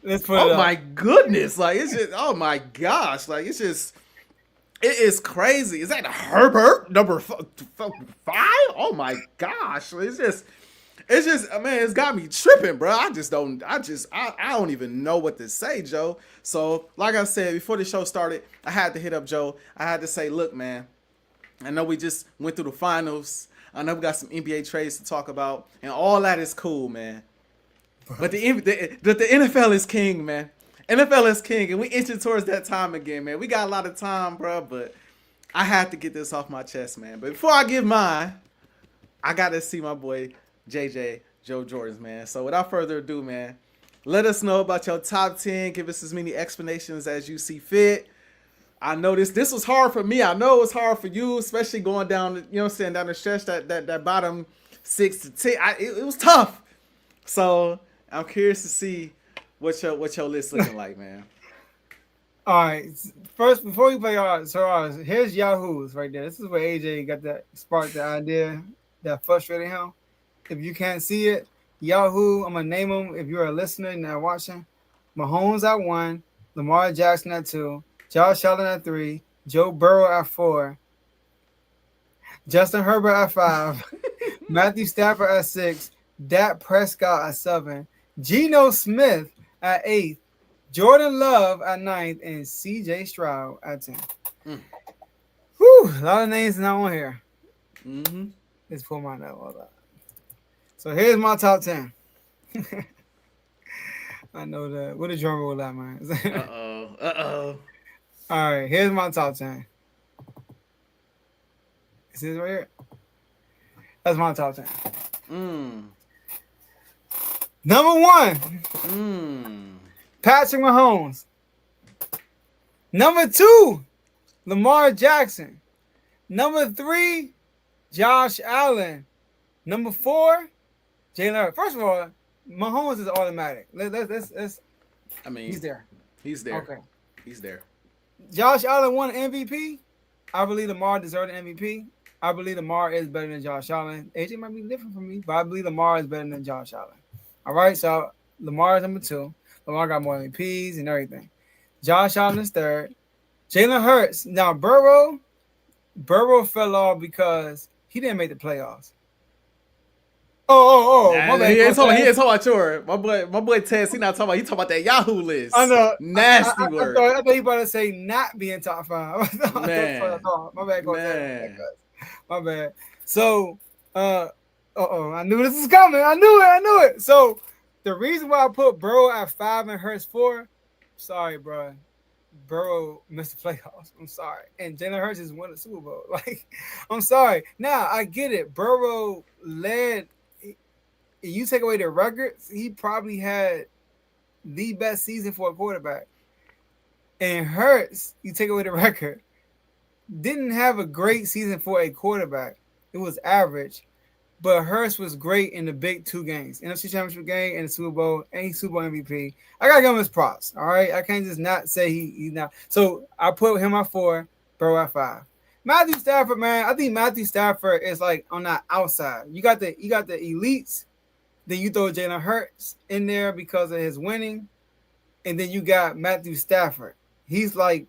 Let's put it oh up. my goodness! Like, it's just, oh my gosh! Like, it's just. It is crazy. Is that Herbert number 5? Oh my gosh! It's just, man, it's got me tripping, bro. I don't even know what to say, Joe. So, like I said, before the show started, I had to hit up Joe. I had to say, look, man, I know we just went through the finals. I know we got some NBA trades to talk about, and all that is cool, man. But the NFL is king, man. NFL is king, and we inching towards that time again, man. We got a lot of time, bro, but I had to get this off my chest, man. But before I give mine, I got to see my boy JJ, Joe Jordans, man. So without further ado, man, let us know about your top 10. Give us as many explanations as you see fit. I know this was hard for me. I know it was hard for you, especially going down, you know what I'm saying, down the stretch, that bottom 6 to 10. It was tough. So I'm curious to see what your list looking like, man. All right. First, before we play ours, here's Yahoo's right there. This is where AJ got that sparked the idea that frustrated him. If you can't see it, Yahoo, I'm gonna name them. If you're a listener and not watching, Mahomes at 1, Lamar Jackson at 2, Josh Allen at 3, Joe Burrow at 4, Justin Herbert at 5, Matthew Stafford at 6, Dak Prescott at 7, Geno Smith at 8, Jordan Love at 9th, and CJ Stroud at 10. Whew, a lot of names not on here. Mm-hmm. Let's pull mine out. Hold on. So here's my top 10. I know that. What a drum roll that, man. Uh-oh. All right, here's my top 10. Is this right here? That's my top 10. Number 1, Patrick Mahomes. Number 2, Lamar Jackson. Number 3, Josh Allen. Number 4, Jalen Hurts. First of all, Mahomes is automatic. Let's I mean, he's there. He's there. Okay. He's there. Josh Allen won MVP. I believe Lamar deserved an MVP. I believe Lamar is better than Josh Allen. AJ might be different from me, but I believe Lamar is better than Josh Allen. All right, so Lamar is number 2. Lamar got more MVPs and everything. Josh Allen is 3rd. Jalen Hurts. Now, Burrow fell off because he didn't make the playoffs. My bad. He ain't talking about your. My boy Tess, he talking about that Yahoo list. I know. Nasty word. I thought he about to say not being top 5. Man. My bad, man. My bad. So, I knew this was coming. I knew it. So, the reason why I put Burrow at 5 and Hurts 4, sorry, bro. Burrow missed the playoffs. I'm sorry. And Jalen Hurts just won the Super Bowl. Like, I'm sorry. Now, I get it. Burrow led. You take away the records, he probably had the best season for a quarterback. And Hurts, you take away the record, didn't have a great season for a quarterback. It was average. But Hurts was great in the big 2 games. NFC Championship game and the Super Bowl, and he's Super Bowl MVP. I got to give him his props, all right? I can't just not say he's not. So I put him at 4, Burrow at 5. Matthew Stafford, man, I think Matthew Stafford is like on that outside. You got the elites. Then you throw Jalen Hurts in there because of his winning. And then you got Matthew Stafford. He's like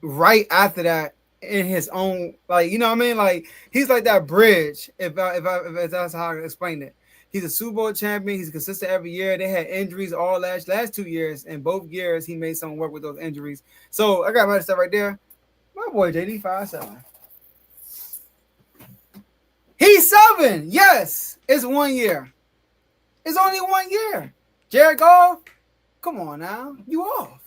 right after that in his own, like, you know what I mean? Like, he's like that bridge, if that's how I explain it. He's a Super Bowl champion. He's consistent every year. They had injuries all last 2 years. And both years, he made something work with those injuries. So I got my stuff right there. My boy JD 5'7". He's 7. Yes. It's 1 year. It's only 1 year. Jared Goff, come on now. You off.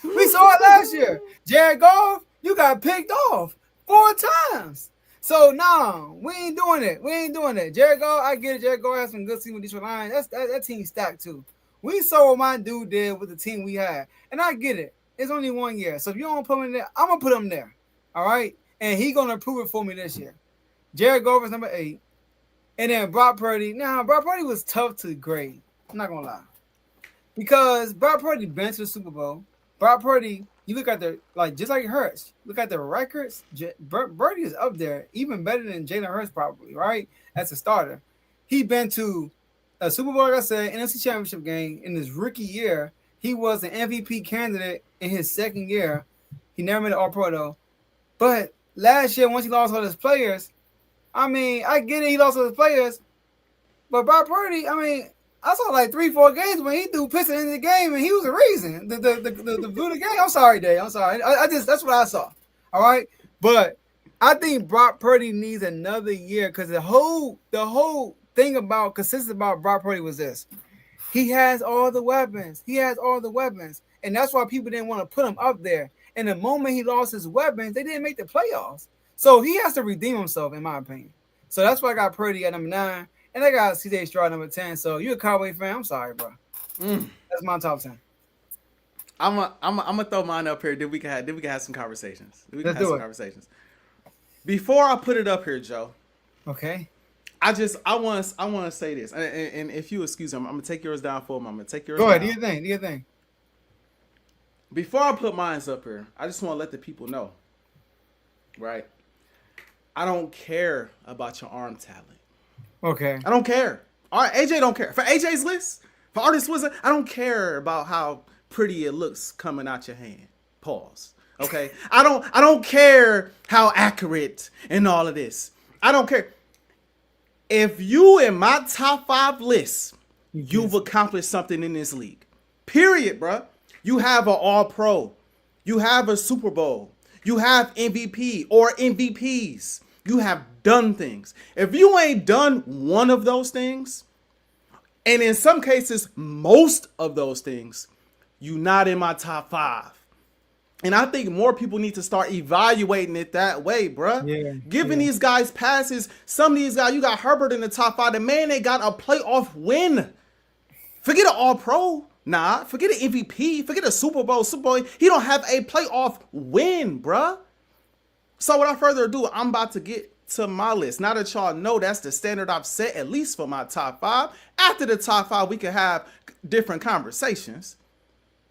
We saw it last year. Jared Goff, you got picked off 4 times. So, no, we ain't doing it. Jared Goff, I get it. Jared Goff has some good team with Detroit Lions. That team stacked too. We saw what my dude did with the team we had. And I get it. It's only 1 year. So if you don't put him in there, I'm going to put him there. All right? And he's going to prove it for me this year. Jared Goff is number 8. And then Brock Purdy. Now, Brock Purdy was tough to grade. I'm not gonna lie, because Brock Purdy been to the Super Bowl. Brock Purdy, you look at the just like Hurts. Look at the records. Purdy is up there, even better than Jalen Hurts probably, right? As a starter, he been to a Super Bowl, like I said, NFC Championship game in his rookie year. He was an MVP candidate in his second year. He never made an All-Pro though. But last year, once he lost all his players, I mean, I get it, he lost all his players, but Brock Purdy, I mean, I saw like 3-4 games when he threw picks in the game, and he was the reason. The blew the game. I'm sorry, Dave. I'm sorry. I just that's what I saw. All right, but I think Brock Purdy needs another year because the whole thing about consistent about Brock Purdy was this: he has all the weapons. He has all the weapons, and that's why people didn't want to put him up there. And the moment he lost his weapons, they didn't make the playoffs. So he has to redeem himself, in my opinion. So that's why I got Purdy at number 9. And I got CJ Stroud number 10. So you're a Cowboy fan. I'm sorry, bro. That's my top 10. I'm gonna throw mine up here. Then we can have some conversations. Before I put it up here, Joe. Okay. I want to say this, and if you excuse me, I'm gonna take yours down for a moment. Take yours. Go ahead. Down. Do your thing. Before I put mine up here, I just want to let the people know. Right. I don't care about your arm talent. Okay. I don't care. All right, AJ don't care. For AJ's list, for Artis Wizard, I don't care about how pretty it looks coming out your hand. Pause. Okay. I don't care how accurate and all of this. I don't care. If you in my top 5 list, you've accomplished something in this league. Period, bruh. You have an All-Pro. You have a Super Bowl. You have MVP or MVPs. You have done things. If you ain't done one of those things, and in some cases, most of those things, you not in my top 5. And I think more people need to start evaluating it that way, bruh. Yeah, Giving these guys passes. Some of these guys, you got Herbert in the top 5. The man ain't got a playoff win. Forget an All-Pro. Nah, forget an MVP. Forget a Super Bowl. He don't have a playoff win, bruh. So without further ado, I'm about to get to my list. Now that y'all know that's the standard I've set, at least for my top 5. After the top 5, we can have different conversations.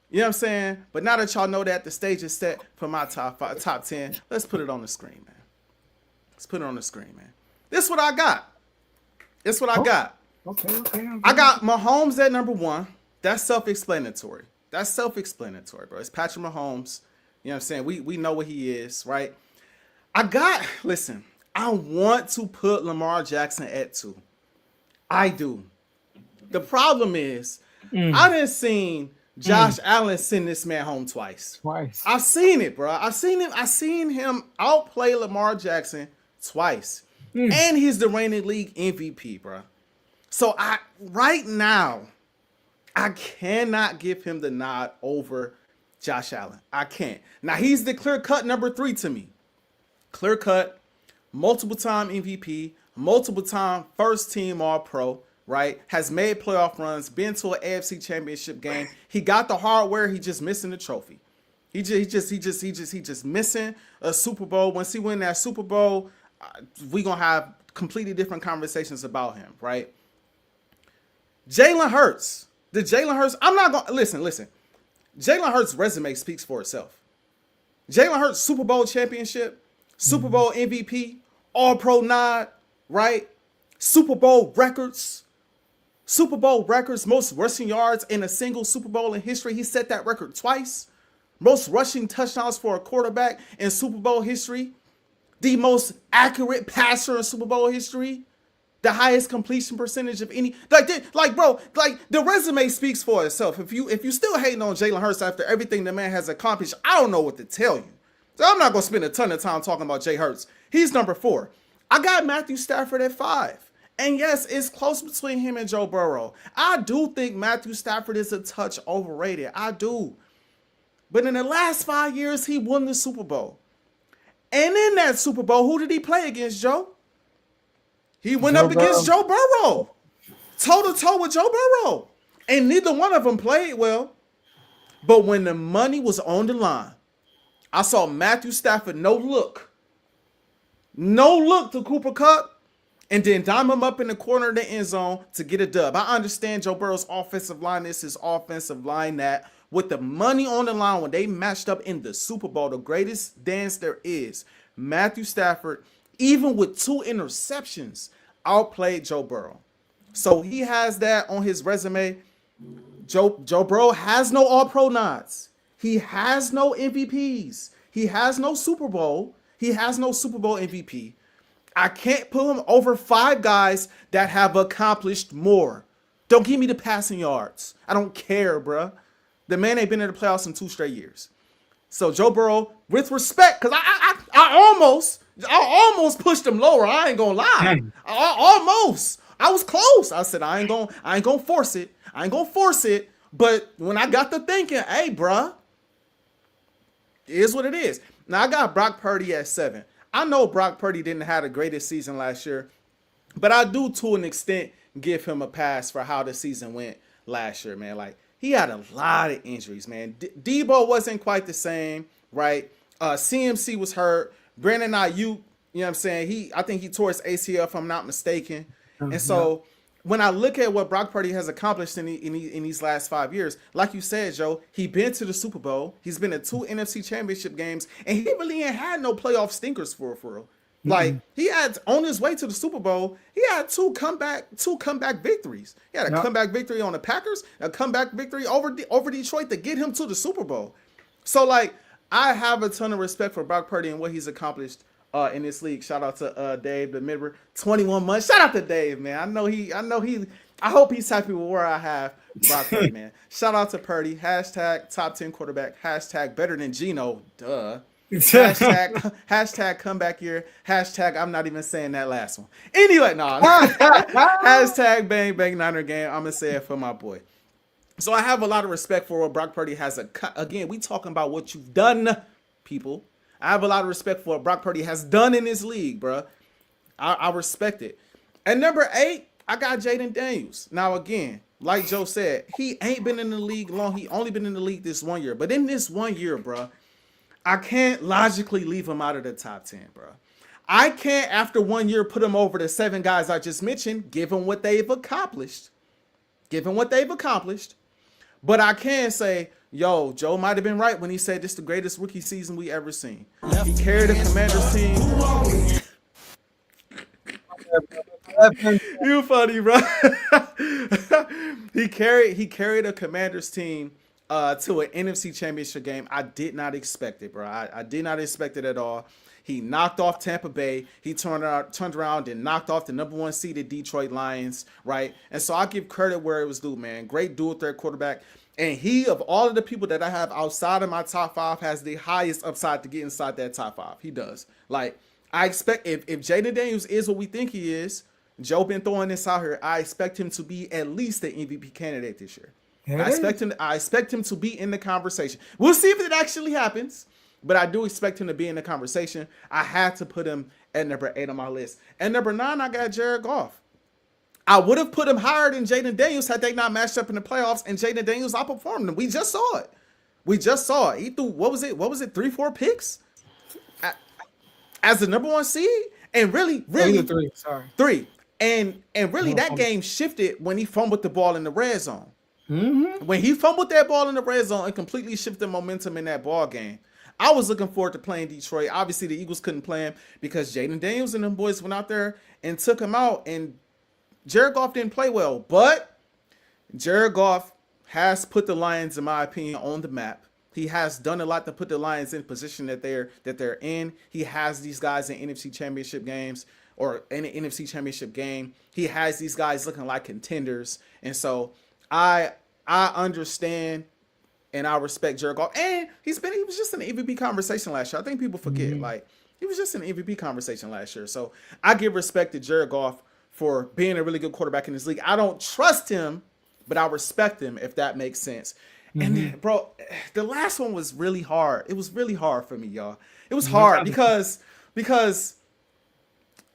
You know what I'm saying? But now that y'all know that the stage is set for my top 10, let's put it on the screen, man. Let's put it on the screen, man. This is what I got. Okay. I got Mahomes at number 1. That's self-explanatory. Bro. It's Patrick Mahomes. You know what I'm saying? We know what he is, right? I want to put Lamar Jackson at 2. I do. The problem is, I done seen Josh Allen send this man home twice. I've seen it, bro. I've seen him outplay Lamar Jackson twice. And he's the reigning league MVP, bro. So right now, I cannot give him the nod over Josh Allen. I can't. Now, he's the clear-cut number 3 to me. Clear-cut, multiple-time MVP, multiple-time first-team All-Pro, right? Has made playoff runs, been to an AFC Championship game. He got the hardware. He just missing the trophy. He just missing a Super Bowl. Once he win that Super Bowl, we gonna have completely different conversations about him, right? Jalen Hurts. I'm not gonna listen. Jalen Hurts' resume speaks for itself. Jalen Hurts, Super Bowl championship, Super Bowl MVP, All-Pro nod, right? Super Bowl records, most rushing yards in a single Super Bowl in history. He set that record twice. Most rushing touchdowns for a quarterback in Super Bowl history. The most accurate passer in Super Bowl history. The highest completion percentage of any, bro, the resume speaks for itself. If you still hating on Jalen Hurts after everything the man has accomplished, I don't know what to tell you. So I'm not gonna spend a ton of time talking about Jay Hurts. He's number 4. I got Matthew Stafford at 5. And yes, it's close between him and Joe Burrow. I do think Matthew Stafford is a touch overrated. I do. But in the last 5 years, he won the Super Bowl. And in that Super Bowl, who did he play against, Joe? He went up against Joe Burrow. Toe-to-toe with Joe Burrow. And neither one of them played well. But when the money was on the line, I saw Matthew Stafford no look to Cooper Kupp and then dime him up in the corner of the end zone to get a dub. I understand Joe Burrow's offensive line. This is offensive line that with the money on the line when they matched up in the Super Bowl, the greatest dance there is, Matthew Stafford, even with 2 interceptions, outplayed Joe Burrow. So he has that on his resume. Joe Burrow has no All-Pro nods. He has no MVPs. He has no Super Bowl. He has no Super Bowl MVP. I can't put him over 5 guys that have accomplished more. Don't give me the passing yards. I don't care, bruh. The man ain't been in the playoffs in 2 straight years. So Joe Burrow, with respect, because I almost pushed him lower. I ain't gonna lie. Almost. I was close. I said I ain't gonna force it. I ain't gonna force it. But when I got to thinking, hey, bruh, it is what it is. Now I got Brock Purdy at 7. I know Brock Purdy didn't have the greatest season last year, but I do to an extent give him a pass for how the season went last year, man. Like, he had a lot of injuries, man. Debo wasn't quite the same, right? CMC was hurt. Brandon Ayuk, you know what I'm saying? I think he tore his ACL, if I'm not mistaken. And so when I look at what Brock Purdy has accomplished in these last 5 years, like you said, Joe, he been to the Super Bowl. He's been to 2 NFC Championship games, and he really ain't had no playoff stinkers for real. Like, he had, on his way to the Super Bowl, he had 2 comeback victories. He had a comeback victory on the Packers, a comeback victory over Detroit to get him to the Super Bowl. So, like, I have a ton of respect for Brock Purdy and what he's accomplished in this league. Shout out to Dave, the member, 21 months. Shout out to Dave, man. I hope he's happy with where I have Brock Purdy, man. Shout out to Purdy. Hashtag top 10 quarterback. Hashtag better than Geno. Duh. Hashtag comeback year. Hashtag I'm not even saying that last one. Anyway, no. Hashtag bang bang Niner game. I'm gonna say it for my boy. So I have a lot of respect for what Brock Purdy has. Again, we talking about what you've done, people. I have a lot of respect for what Brock Purdy has done in this league, bro. I respect it. At number 8, I got Jaden Daniels. Now, again, like Joe said, he ain't been in the league long. He only been in the league this 1 year. But in this 1 year, bro, I can't logically leave him out of the top 10, bro. I can't, after 1 year, put him over the 7 guys I just mentioned, given what they've accomplished. But I can say, yo, Joe might have been right when he said this is the greatest rookie season we ever seen. He carried the Commanders team. You funny, bro. He carried a Commanders team to an NFC Championship game. I did not expect it, bro. I did not expect it at all. He knocked off Tampa Bay. He turned around and knocked off the number 1 seeded Detroit Lions, right? And so I give credit where it was due, man. Great dual threat quarterback. And he, of all of the people that I have outside of my top 5, has the highest upside to get inside that top 5. He does. Like, I expect if Jaden Daniels is what we think he is, Joe been throwing this out here, I expect him to be at least the MVP candidate this year. I expect him to be in the conversation. We'll see if it actually happens, but I do expect him to be in the conversation. I had to put him at number 8 on my list. At number 9, I got Jared Goff. I would have put him higher than Jaden Daniels had they not matched up in the playoffs, and Jaden Daniels outperformed him. We just saw it. He threw, what was it, 3-4 picks as the number 1 seed? And really, 3. And really, that game shifted when he fumbled the ball in the red zone. When he fumbled that ball in the red zone and completely shifted momentum in that ball game. I was looking forward to playing Detroit. Obviously, the Eagles couldn't play him because Jaden Daniels and them boys went out there and took him out, and Jared Goff didn't play well. But Jared Goff has put the Lions, in my opinion, on the map. He has done a lot to put the Lions in position that they're in. He has these guys in NFC Championship games or in an NFC Championship game. He has these guys looking like contenders. And so I understand and I respect Jared Goff. And he was just in the MVP conversation last year. I think people forget. Like, he was just in the MVP conversation last year. So I give respect to Jared Goff for being a really good quarterback in this league. I don't trust him, but I respect him, if that makes sense. And bro, the last one was really hard. It was really hard for me, y'all. It was hard because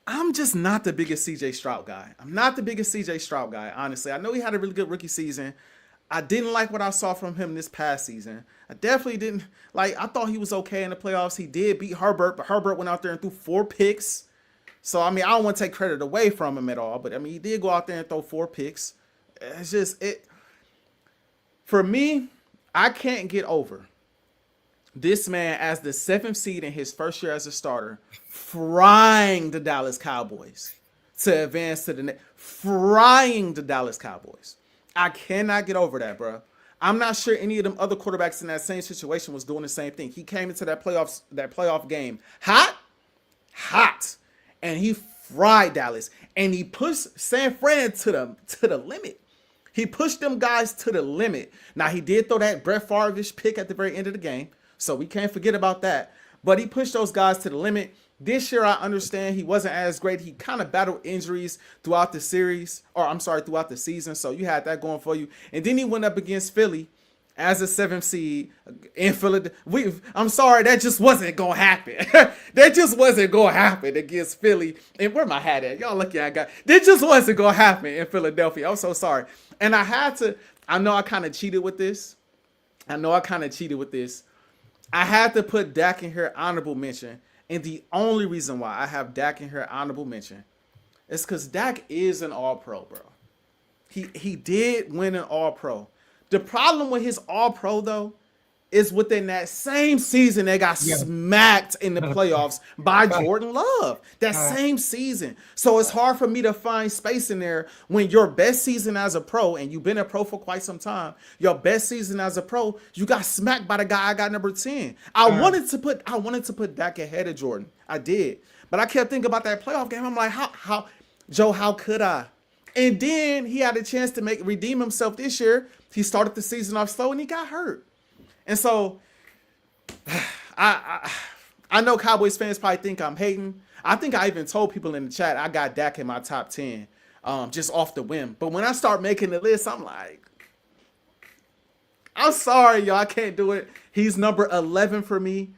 I'm just not the biggest CJ Stroud guy. I'm not the biggest CJ Stroud guy, honestly. I know he had a really good rookie season. I didn't like what I saw from him this past season. I definitely didn't like. I thought he was okay in the playoffs. He did beat Herbert, but Herbert went out there and threw 4 picks. So, I mean, I don't want to take credit away from him at all, but I mean, he did go out there and throw 4 picks. It's just, for me, I can't get over this man as the 7th seed in his first year as a starter, frying the Dallas Cowboys to advance to the frying the Dallas Cowboys. I cannot get over that, bro. I'm not sure any of them other quarterbacks in that same situation was doing the same thing. He came into that playoff game hot, and he fried Dallas, and he pushed San Fran to the limit. He pushed them guys to the limit. Now, he did throw that Brett Favre-ish pick at the very end of the game, so we can't forget about that. But he pushed those guys to the limit. This year, I understand he wasn't as great. He kind of battled injuries throughout the throughout the season. So you had that going for you. And then he went up against Philly as a 7th seed in Philadelphia. I'm sorry, that just wasn't going to happen. That just wasn't going to happen against Philly. And where my hat at? Y'all lucky I got. That just wasn't going to happen in Philadelphia. I'm so sorry. And I know I kind of cheated with this. I had to put Dak in here honorable mention. And the only reason why I have Dak in here honorable mention is because Dak is an All-Pro, bro. He did win an All-Pro. The problem with his All-Pro, though, is within that same season they got smacked in the playoffs by Jordan Love. That same season. So it's hard for me to find space in there when your best season as a pro, and you've been a pro for quite some time, your best season as a pro, you got smacked by the guy I got number 10. I wanted to put Dak ahead of Jordan. I did. But I kept thinking about that playoff game. I'm like, how could I? And then he had a chance to redeem himself this year. He started the season off slow and he got hurt. And so I know Cowboys fans probably think I'm hating. I think I even told people in the chat I got Dak in my top 10 just off the whim. But when I start making the list, I'm like, I'm sorry, y'all. I can't do it. He's number 11 for me.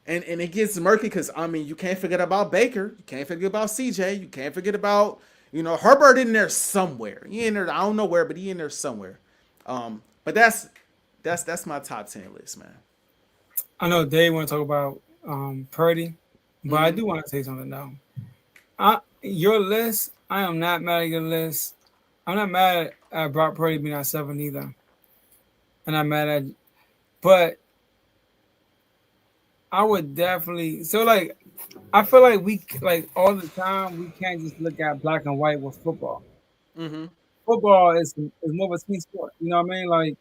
And it gets murky because, I mean, you can't forget about Baker. You can't forget about CJ. You can't forget about, Herbert in there somewhere. He in there, I don't know where, but he in there somewhere. But that's my top 10 list, man. I know Dave want to talk about Purdy, but I do want to say something though. Your list, I am not mad at your list. I'm not mad at Brock Purdy being at 7 either. And I'm mad at, but I would definitely. So like, I feel like we all the time we can't just look at black and white with football. Mm-hmm. Football is more of a team sport. You know what I mean? Like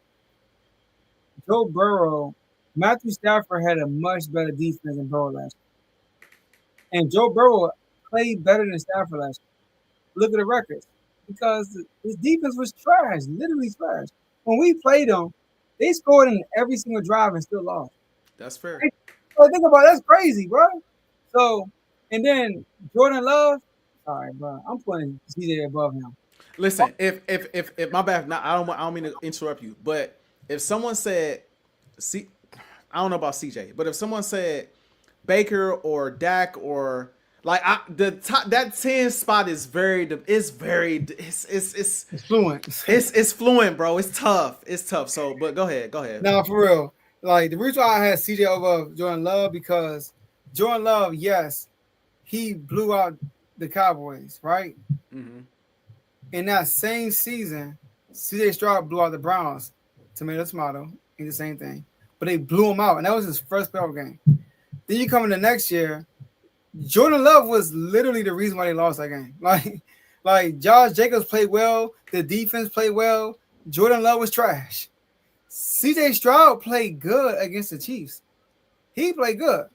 Joe Burrow, Matthew Stafford had a much better defense than Burrow last year. And Joe Burrow played better than Stafford last year. Look at the records. Because his defense was trash, literally trash. When we played them, they scored in every single drive and still lost. That's fair. So think about it, that's crazy, bro. So, and then Jordan Love, all right, bro, I'm putting CJ above him. Listen, if my bad, I don't mean to interrupt you, but if someone said, I don't know about CJ, but if someone said Baker or Dak or that 10 spot is it's fluent. It's fluent, bro. It's tough. So, but go ahead. Now, for real, like the reason why I had CJ over Jordan Love because Jordan Love, yes, he blew out the Cowboys, right? Mm-hmm. In that same season, CJ Stroud blew out the Browns. Tomato, ain't the same thing. But they blew him out, and that was his first playoff game. Then you come in the next year, Jordan Love was literally the reason why they lost that game. Like Josh Jacobs played well, the defense played well. Jordan Love was trash. CJ Stroud played good against the Chiefs. He played good.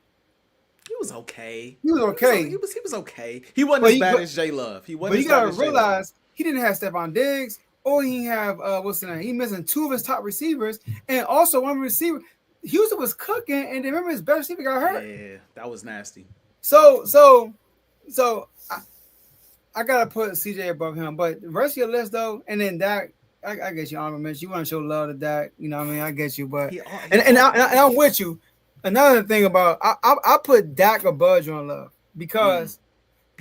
He was okay. He was okay. He was okay. He wasn't as bad as J Love. But you gotta realize he didn't have Stephon Diggs, or he didn't have what's the name? He missing 2 of his top receivers, and also one receiver. Houston was cooking, and remember his best receiver got hurt. Yeah, that was nasty. So I gotta put CJ above him, but the rest of your list though, and then Dak, I guess you honorable mention. You want to show love to Dak, you know what I mean? I get you, but and I'm with you. Another thing about I put Dak above Jordan Love because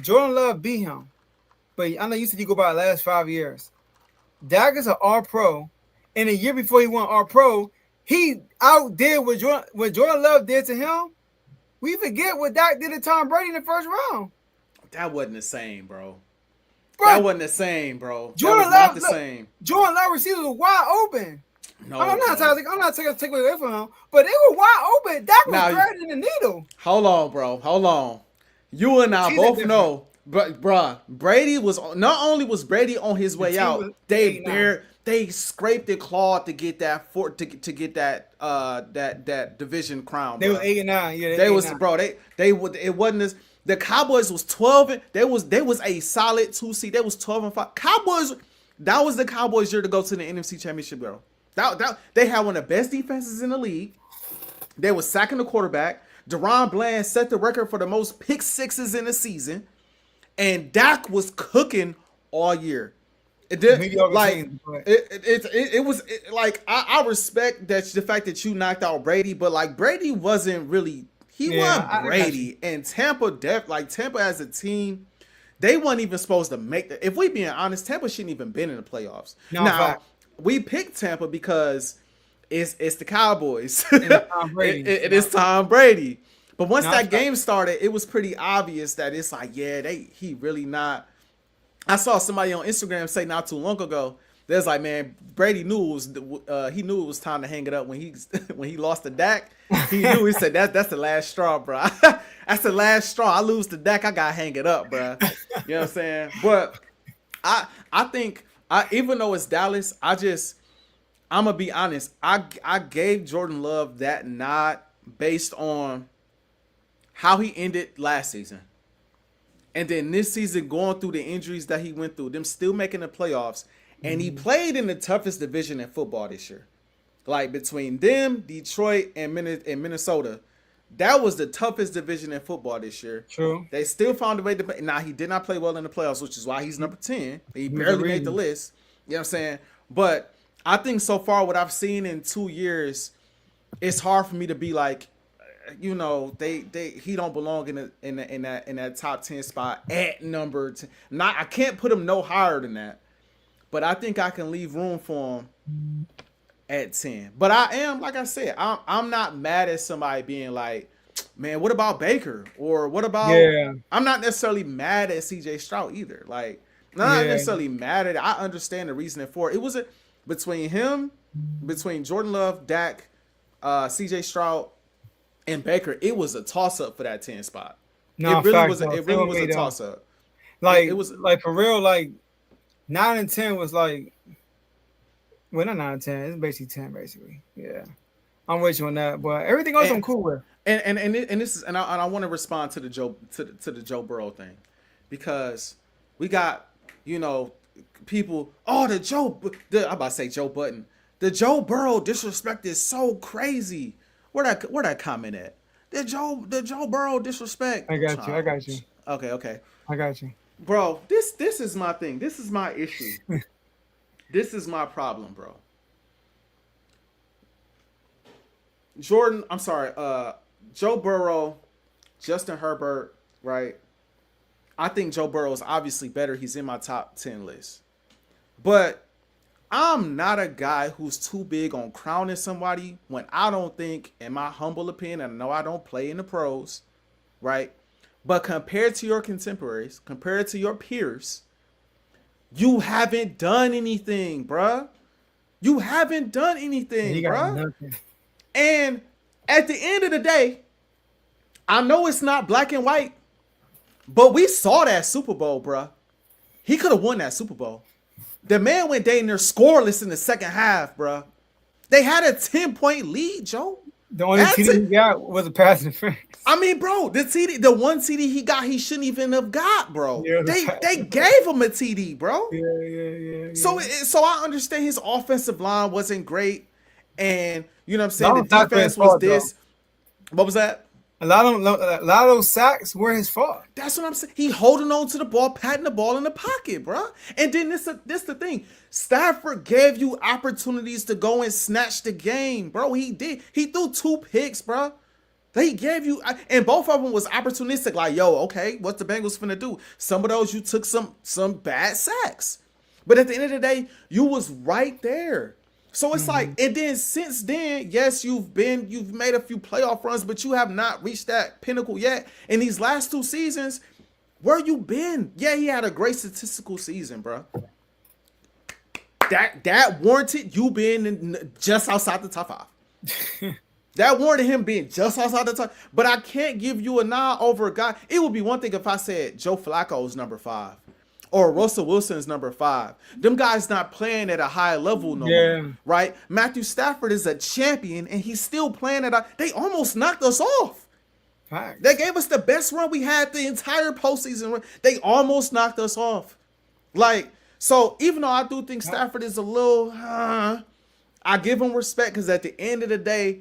Jordan Love beat him, but I know you said you go by the last 5 years. Dak is an All-Pro, and a year before he won All-Pro, he outdid what Jordan Love did to him. We forget what Dak did to Tom Brady in the first round. That wasn't the same, bro. Bro, That wasn't the same, bro. Jordan that was not Love, the look, same. Jordan Love receivers were wide open. No, I'm not bro. taking away from him, but they were wide open. Dak was Now, threading the needle. hold on, bro. Hold on. You and I Season both different. know, but bruh, Brady was not only was Brady on his way team out, was they 89. they scraped and clawed to get that to get that that division crown. They Bruh. was 8-9. Yeah, They was 8-9. bro. They would. It wasn't as the Cowboys was 12. They was a solid 2 seed. They was 12-5. Cowboys. That was the Cowboys year to go to the NFC Championship, bro. That they had one of the best defenses in the league. They was sacking the quarterback. Deron Bland set the record for the most pick sixes in the season, and Dak was cooking all year. It did Mediocre like team, but- it was like I respect that the fact that you knocked out Brady, but like Brady wasn't really Yeah, wasn't I got Brady, and Tampa Tampa as a team, they weren't even supposed to make the. If we being honest, Tampa shouldn't even been in the playoffs. No, now fact. we picked Tampa because it's the Cowboys. it's Tom Brady. It is Tom Brady. But once No, that fact. game started, it was pretty obvious that it's like, yeah, he really not. I saw somebody on Instagram say not too long ago, there's like, man, Brady knew he knew it was time to hang it up when he lost to Dak. He knew. He said that's the last straw, bro. That's the last straw. I lose to Dak, I gotta hang it up, bro. You know what I'm saying? But I think even though it's Dallas, I'm gonna be honest. I gave Jordan Love that nod based on how he ended last season. And then this season, going through the injuries that he went through, them still making the playoffs. And he played in the toughest division in football this year. Like between them, Detroit, and Minnesota. That was the toughest division in football this year. True. They still found a way to. Now, he did not play well in the playoffs, which is why he's number 10. He barely made the list. You know what I'm saying? But I think so far, what I've seen in 2 years, it's hard for me to be like, you know, he don't belong in that top 10 spot at number 10. I can't put him no higher than that, but I think I can leave room for him at 10. But I am, like I said, I'm not mad at somebody being like, man, what about Baker? Or what about I'm not necessarily mad at CJ Stroud either. Like, I'm not necessarily mad at it. I understand the reasoning for it. It was between Jordan Love, Dak, CJ Stroud, and Baker. It was a toss up for that 10 spot. No, it really fact, was. though. It really was a toss up. Like it was like for real. Like 9 and 10 was like. Well, not 9 and 10. It's basically 10, basically. Yeah, I'm with you on that. But everything else I'm cool with. And this is I want to respond to the Joe Burrow thing, because we got, you know, people. Oh, I'm about to say Joe Button. The Joe Burrow disrespect is so crazy. Where that comment at? The Joe Burrow disrespect. I got you. Okay. I got you. Bro, this is my thing. This is my issue. This is my problem, bro. Joe Burrow, Justin Herbert, right? I think Joe Burrow is obviously better. He's in my top 10 list. But I'm not a guy who's too big on crowning somebody when I don't think, in my humble opinion, and I know I don't play in the pros, right? But compared to your contemporaries, compared to your peers, you haven't done anything, bruh. You haven't done anything, bruh. And at the end of the day, I know it's not black and white, but we saw that Super Bowl, bruh. He could have won that Super Bowl. The man went down there scoreless in the second half, bruh. They had a 10-point lead, Joe. The only TD he got was a pass interference. I mean, bro, the one TD he got, he shouldn't even have got, bro. Yeah, they gave him a TD, bro. Yeah. So I understand his offensive line wasn't great, and you know what I'm saying, No, the defense was this. What was that? A lot of those sacks were his fault. That's what I'm saying. He holding on to the ball, patting the ball in the pocket, bro. And then this the thing. Stafford gave you opportunities to go and snatch the game, bro. He did. He threw 2 picks, bro. He gave you, and both of them was opportunistic. Like, yo, okay, what's the Bengals finna do? Some of those you took some bad sacks, but at the end of the day, you was right there. So it's like, and then since then, yes, you've made a few playoff runs, but you have not reached that pinnacle yet. In these last 2 seasons, Where you been? Yeah, he had a great statistical season, bro. That warranted you being just outside the top 5. That warranted him being just outside the top. But I can't give you a nod over a guy. It would be one thing if I said Joe Flacco is number 5 or Russell Wilson is number 5. Them guys not playing at a high level no more, right? Matthew Stafford is a champion and he's still playing at a. They almost knocked us off. Facts. They gave us the best run we had the entire postseason run. They almost knocked us off. Like, so even though I do think Stafford is a little, I give him respect because at the end of the day,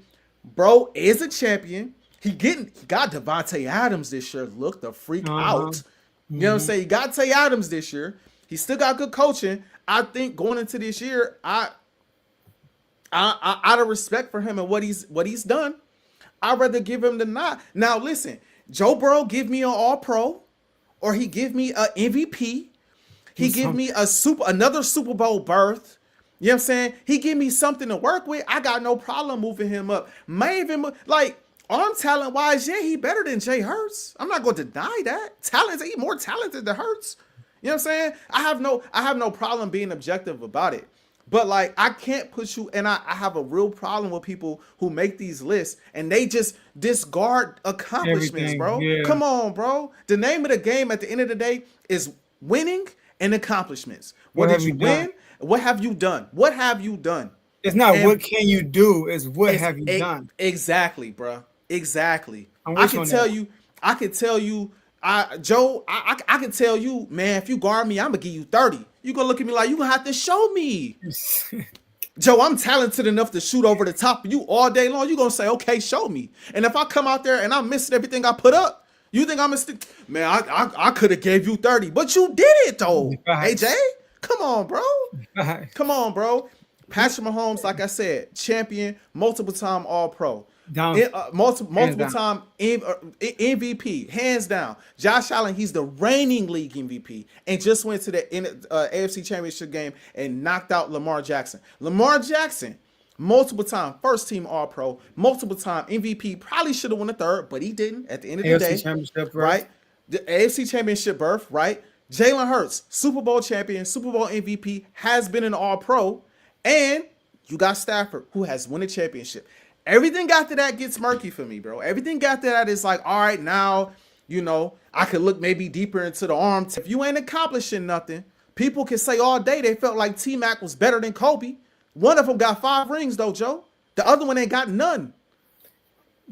bro is a champion. He got Devontae Adams this year. Look the freak out. You know what I'm saying? He got Tay Adams this year. He still got good coaching. I think going into this year, out of respect for him and what he's done, I'd rather give him the nod. Now listen, Joe Burrow give me an All-Pro, or he give me an MVP. He give me another Super Bowl berth. You know what I'm saying? He give me something to work with. I got no problem moving him up. May even like arm talent wise, yeah, he better than Jay Hurts. I'm not going to deny that. Talent, he more talented than Hurts. You know what I'm saying? I have no problem being objective about it. But like I can't put you, and I have a real problem with people who make these lists and they just discard accomplishments, bro. Yeah. Come on, bro. The name of the game at the end of the day is winning and accomplishments. What did you win? What have you done? What have you done? It's not what can you do, it's what have you done. Exactly, bro. Exactly. I can tell you, Joe, I can tell you, man, if you guard me, I'm gonna give you 30. You gonna look at me like you gonna have to show me. Joe, I'm talented enough to shoot over the top of you all day long. You gonna say, okay, show me. And if I come out there and I'm missing everything I put up, you think I'm gonna stick? Man, I could have gave you 30, but you did it though. AJ, come on, bro. Come on, bro. Patrick Mahomes, like I said, champion, multiple time All-Pro. Multiple time MVP, hands down. Josh Allen, he's the reigning league MVP and just went to the AFC Championship game and knocked out Lamar Jackson. Lamar Jackson, multiple time first team All-Pro, multiple time MVP, probably should have won a third, but he didn't at the end of the day. Championship, right? The AFC Championship berth, right? Jalen Hurts, Super Bowl champion, Super Bowl MVP, has been an All-Pro, and you got Stafford, who has won a championship. Everything after that gets murky for me, bro. Everything after that is like, all right, now, you know, I could look maybe deeper into the arm. If you ain't accomplishing nothing, people can say all day they felt like T-Mac was better than Kobe. One of them got 5 rings, though, Joe. The other one ain't got none.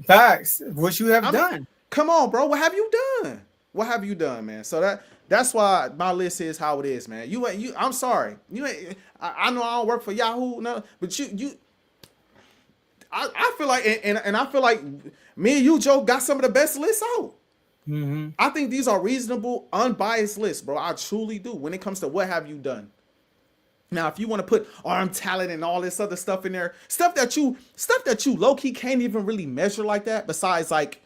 Facts. What you have done. Come on, bro. What have you done? What have you done, man? So that's why my list is how it is, man. I'm sorry. I know I don't work for Yahoo, no, but I feel like, and I feel like me and you, Joe, got some of the best lists out. Mm-hmm. I think these are reasonable, unbiased lists, bro. I truly do. When it comes to what have you done. Now, if you want to put arm talent and all this other stuff in there, stuff that you low key can't even really measure like that, besides like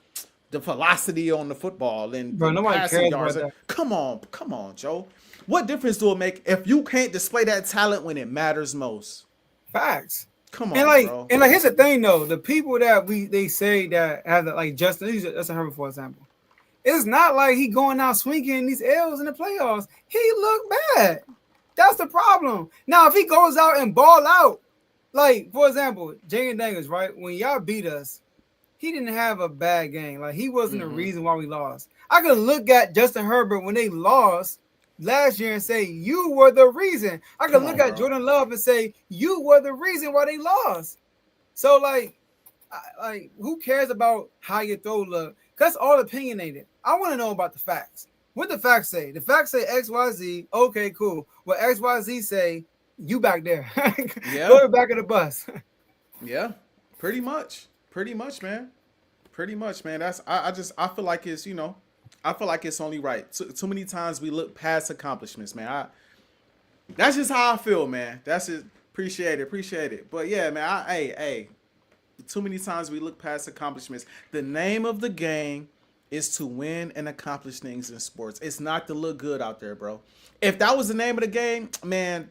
the velocity on the football and passing yards. Come on, Joe. What difference do it make if you can't display that talent when it matters most? Facts. Come on, bro. And here's the thing though: the people that they say that have like Justin Herbert, for example, it's not like he going out swinging these L's in the playoffs. He looked bad. That's the problem. Now, if he goes out and ball out, like for example, Jay and Daniels, right? When y'all beat us, he didn't have a bad game. Like he wasn't the reason why we lost. I could look at Justin Herbert when they lost last year and say you were the reason. I could look at Jordan Love and say you were the reason why they lost. So like who cares about how your throw look? That's all opinionated. I want to know about the facts. What the facts say? The facts say XYZ. Okay, cool. What XYZ say? You back there? Yeah. Go back of the bus. Yeah, pretty much, man. Pretty much, man. That's I feel like it's I feel like it's only right. Too many times we look past accomplishments, man. That's just how I feel, man. That's just appreciate it. But yeah, man. Hey. Too many times we look past accomplishments. The name of the game is to win and accomplish things in sports. It's not to look good out there, bro. If that was the name of the game, man,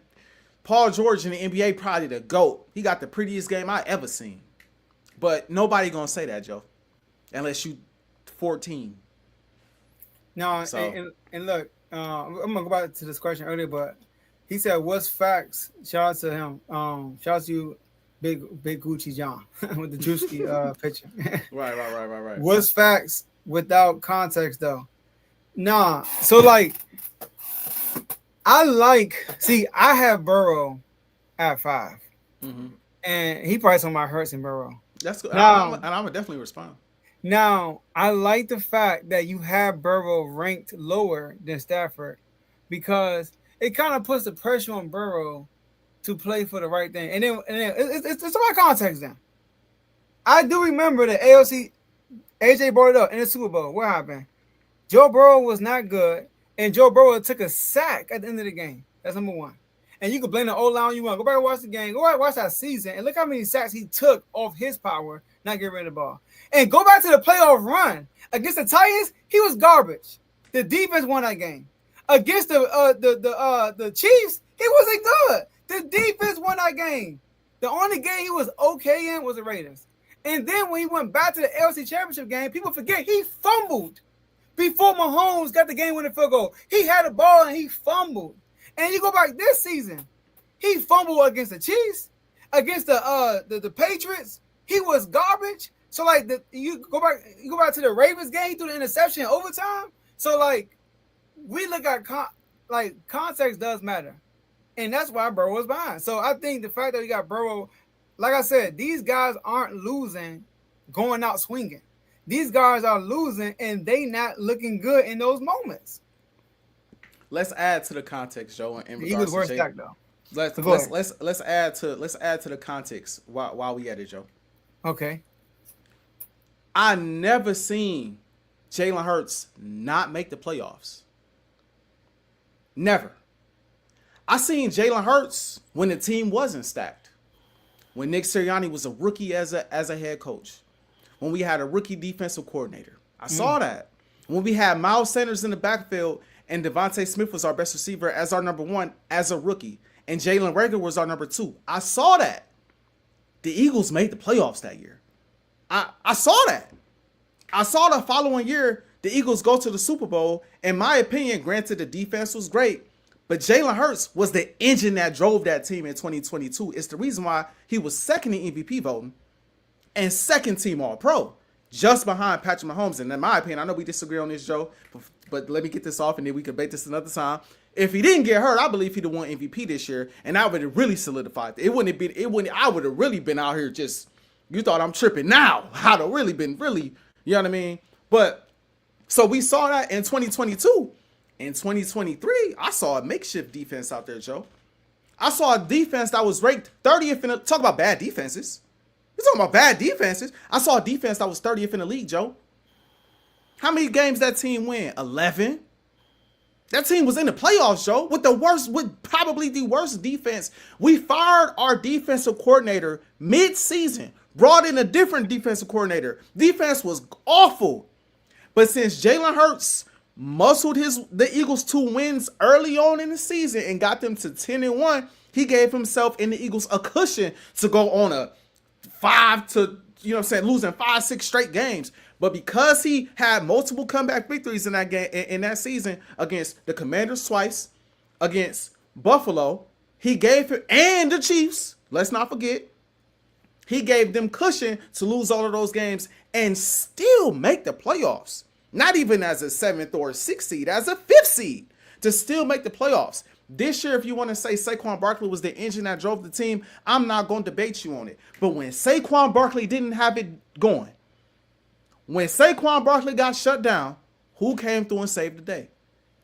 Paul George in the NBA probably the GOAT. He got the prettiest game I ever seen. But nobody gonna say that, Joe, unless you 14. No, So and look, I'm gonna go back to this question earlier, but he said, "What's facts?" Shout out to him. Shout out to you, big Gucci John with the Drewski picture. right. What's facts without context though? Nah. So like, I have Burrow at 5, and he probably on my Hurts and Burrow. That's good. Now, And I'm gonna definitely respond. Now, I like the fact that you have Burrow ranked lower than Stafford because it kind of puts the pressure on Burrow to play for the right thing. And then it's about context then. I do remember the AOC, AJ brought it up in the Super Bowl. What happened? Joe Burrow was not good, and Joe Burrow took a sack at the end of the game. That's number one. And you can blame the O-line you want. Go back and watch the game. Go back and watch that season, and look how many sacks he took off his power, not getting rid of the ball. And go back to the playoff run against the Titans. He was garbage. The defense won that game. Against the Chiefs, he wasn't good. The defense won that game. The only game he was okay in was the Raiders. And then when he went back to the LC Championship game, people forget he fumbled before Mahomes got the game-winning field goal. He had the ball and he fumbled. And you go back this season, he fumbled against the Chiefs, against the Patriots. He was garbage. So like you go back to the Ravens game, he threw the interception in overtime. So like we look at context does matter, and that's why Burrow was behind. So I think the fact that we got Burrow, like I said, these guys aren't losing, going out swinging. These guys are losing, and they not looking good in those moments. Let's add to the context, Joe. In He was worse Jay, stack though. Let's add to the context while we at it, Joe. Okay. I never seen Jalen Hurts not make the playoffs. Never. I seen Jalen Hurts when the team wasn't stacked. When Nick Sirianni was a rookie as a head coach. When we had a rookie defensive coordinator. I saw that. When we had Miles Sanders in the backfield and Devontae Smith was our best receiver as our number 1 as a rookie. And Jalen Reagor was our number 2. I saw that. The Eagles made the playoffs that year. I saw that. I saw the following year, the Eagles go to the Super Bowl. In my opinion, granted, the defense was great, but Jalen Hurts was the engine that drove that team in 2022. It's the reason why he was second in MVP voting and second team All-Pro, just behind Patrick Mahomes. And in my opinion, I know we disagree on this, Joe, but let me get this off and then we can debate this another time. If he didn't get hurt, I believe he'd have won MVP this year, and I would have really solidified it. I would have really been out here just, you thought I'm tripping now. I'd have really been, you know what I mean? But, so we saw that in 2022. In 2023, I saw a makeshift defense out there, Joe. I saw a defense that was ranked 30th in the, talk about bad defenses. We're talking about bad defenses. I saw a defense that was 30th in the league, Joe. How many games that team win? 11. That team was in the playoffs, Joe, with probably the worst defense. We fired our defensive coordinator mid-season, brought in a different defensive coordinator. Defense was awful. But since Jalen Hurts muscled the Eagles 2 wins early on in the season and got them to 10-1, he gave himself and the Eagles a cushion to go on a 5 to, you know what I'm saying, losing 5-6 straight games. But because he had multiple comeback victories in that game, in that season against the Commanders twice, against Buffalo, he gave him, and the Chiefs, let's not forget, he gave them cushion to lose all of those games and still make the playoffs. Not even as a 7th or 6th seed, as a 5th seed, to still make the playoffs. This year, if you want to say Saquon Barkley was the engine that drove the team, I'm not going to debate you on it. But when Saquon Barkley didn't have it going, when Saquon Barkley got shut down, who came through and saved the day?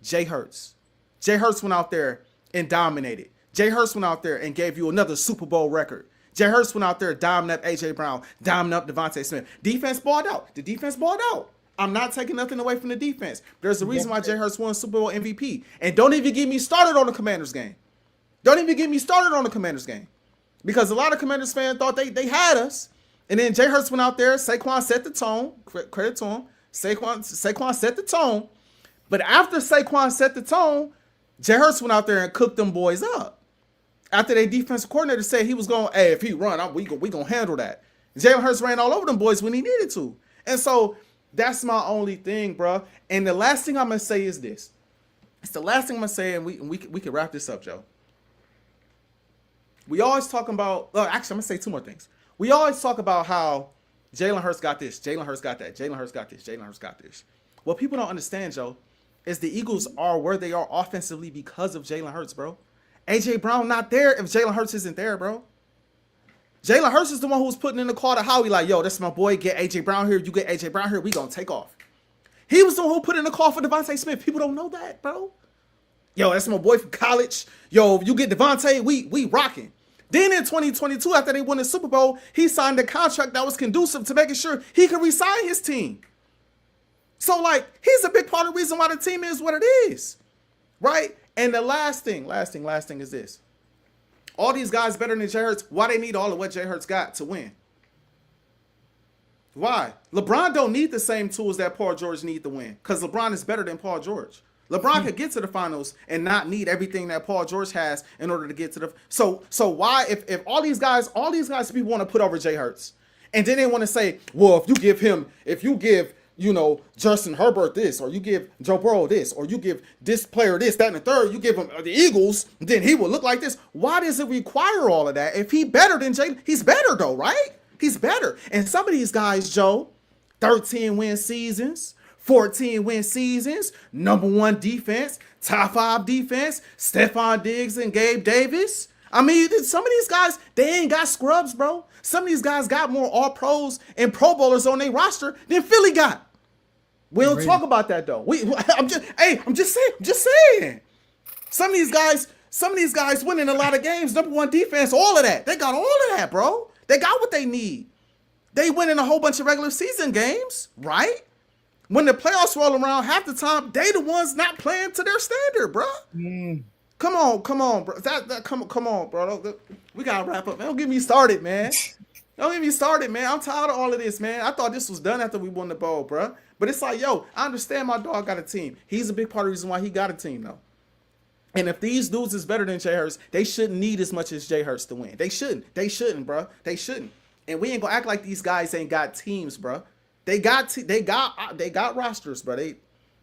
Jay Hurts. Jay Hurts went out there and dominated. Jay Hurts went out there and gave you another Super Bowl record. Jay Hurts went out there diamond up A.J. Brown, diamond up Devontae Smith. Defense balled out. The defense balled out. I'm not taking nothing away from the defense. There's a reason why Jay Hurts won Super Bowl MVP. And don't even get me started on the Commanders game. Don't even get me started on the Commanders game. Because a lot of Commanders fans thought they had us. And then Jay Hurts went out there. Saquon set the tone. Credit to him. Saquon set the tone. But after Saquon set the tone, Jay Hurts went out there and cooked them boys up. After their defensive coordinator said he was going, hey, if he run, we going to handle that. Jalen Hurts ran all over them boys when he needed to. And so That's my only thing, bro. And the last thing I'm gonna say is this. It's the last thing I'm gonna say, and we can wrap this up, Joe. We always talk about. Actually, I'm gonna say two more things. We always talk about how Jalen Hurts got this, Jalen Hurts got that, Jalen Hurts got this, Jalen Hurts got this. What people don't understand, Joe, is the Eagles are where they are offensively because of Jalen Hurts, bro. AJ Brown not there if Jalen Hurts isn't there, bro. Jalen Hurts is the one who was putting in the call to Howie, like, yo, that's my boy, get AJ Brown here, you get AJ Brown here, we gonna take off. He was the one who put in the call for Devontae Smith. People don't know that, bro. Yo, that's my boy from college. Yo, you get Devontae, we rocking. Then in 2022, after they won the Super Bowl, he signed a contract that was conducive to making sure he could re-sign his team. So, like, he's a big part of the reason why the team is what it is, right? And the last thing is this. All these guys better than Jay Hurts. Why they need all of what Jay Hurts got to win? Why? LeBron don't need the same tools that Paul George need to win because LeBron is better than Paul George. LeBron could get to the finals and not need everything that Paul George has in order to get to the. So why if all these guys people want to put over Jay Hurts, and then they want to say, well, if you give Justin Herbert this, or you give Joe Burrow this, or you give this player this, that, and the third, you give him the Eagles, then he will look like this. Why does it require all of that? If he better than Jay, he's better though, right? He's better. And some of these guys, Joe, 13-win seasons. 14-win seasons, number one defense, top 5 defense, Stephon Diggs and Gabe Davis. I mean, some of these guys, they ain't got scrubs, bro. Some of these guys got more All-Pros and Pro Bowlers on their roster than Philly got. We don't talk about that though. I'm just saying. Some of these guys winning a lot of games, number one defense, all of that. They got all of that, bro. They got what they need. They winning a whole bunch of regular season games, right? When the playoffs roll around, half the time, they the ones not playing to their standard, bro. Come on, bro. Come on, bro. We gotta wrap up, man. Don't get me started, man. I'm tired of all of this, man. I thought this was done after we won the bowl, bro. But it's like, yo, I understand my dog got a team. He's a big part of the reason why he got a team, though. And if these dudes is better than Jay Hurts, they shouldn't need as much as Jay Hurts to win. They shouldn't, bro. They shouldn't. And we ain't gonna act like these guys ain't got teams, bro. They got rosters, bro.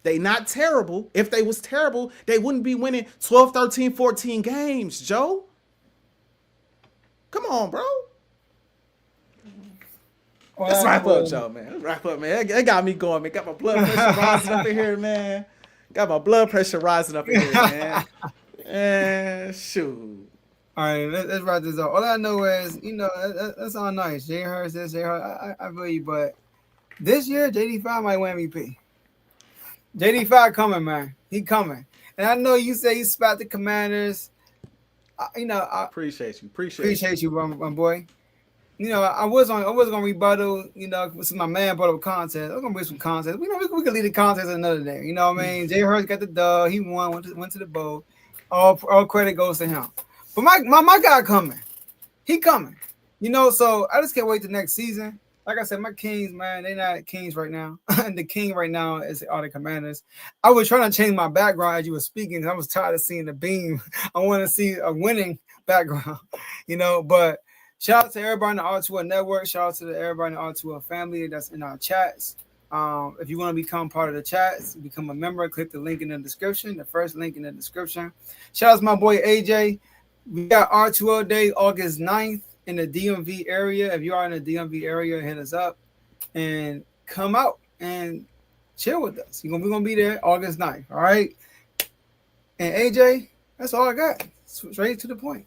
They not terrible. If they was terrible, they wouldn't be winning 12, 13, 14 games, Joe. Come on, bro. Let's wrap up, Joe, man. That got me going, man. Got my blood pressure rising up in here, man. And shoot. All right, let's wrap this up. All I know is, that's all nice. Jay Hurts, Jay Hurts. I feel you, but this year, JD5 might win MVP. JD5 coming, man. He coming. And I know you say you spat the Commanders. I appreciate you, my boy. I was gonna rebuttal. This is my man brought up contest. I'm gonna bring some contest. We can leave the contest another day. You know what I mean? Jay Hurts got the dub. He won. Went to the bowl. All credit goes to him. But my guy coming. He coming. So I just can't wait the next season. Like I said, my Kings, man, they're not Kings right now. And the King right now is all the Commanders. I was trying to change my background as you were speaking. I was tired of seeing the beam. I want to see a winning background, But shout out to everybody in the R2 network. Shout out to everybody in the R2 family that's in our chats. If you want to become part of the chats, become a member, click the link in the description, the first link in the description. Shout out to my boy AJ. We got R2O Day, August 9th. In the DMV area. If you are in the DMV area, hit us up and come out and chill with us. We're gonna be there August 9th. All right. And AJ, that's all I got. Straight to the point.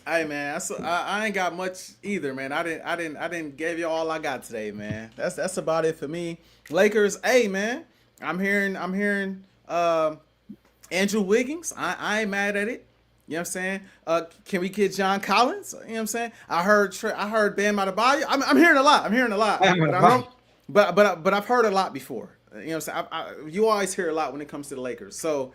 Hey man, I ain't got much either, man. I didn't give you all I got today, man. That's about it for me. Lakers, hey man. I'm hearing Andrew Wiggins. I ain't mad at it. You know what I'm saying? Can we get John Collins? You know what I'm saying? I heard Bam Adebayo. I'm hearing a lot. But I've heard a lot before. You know what I'm saying? You always hear a lot when it comes to the Lakers. So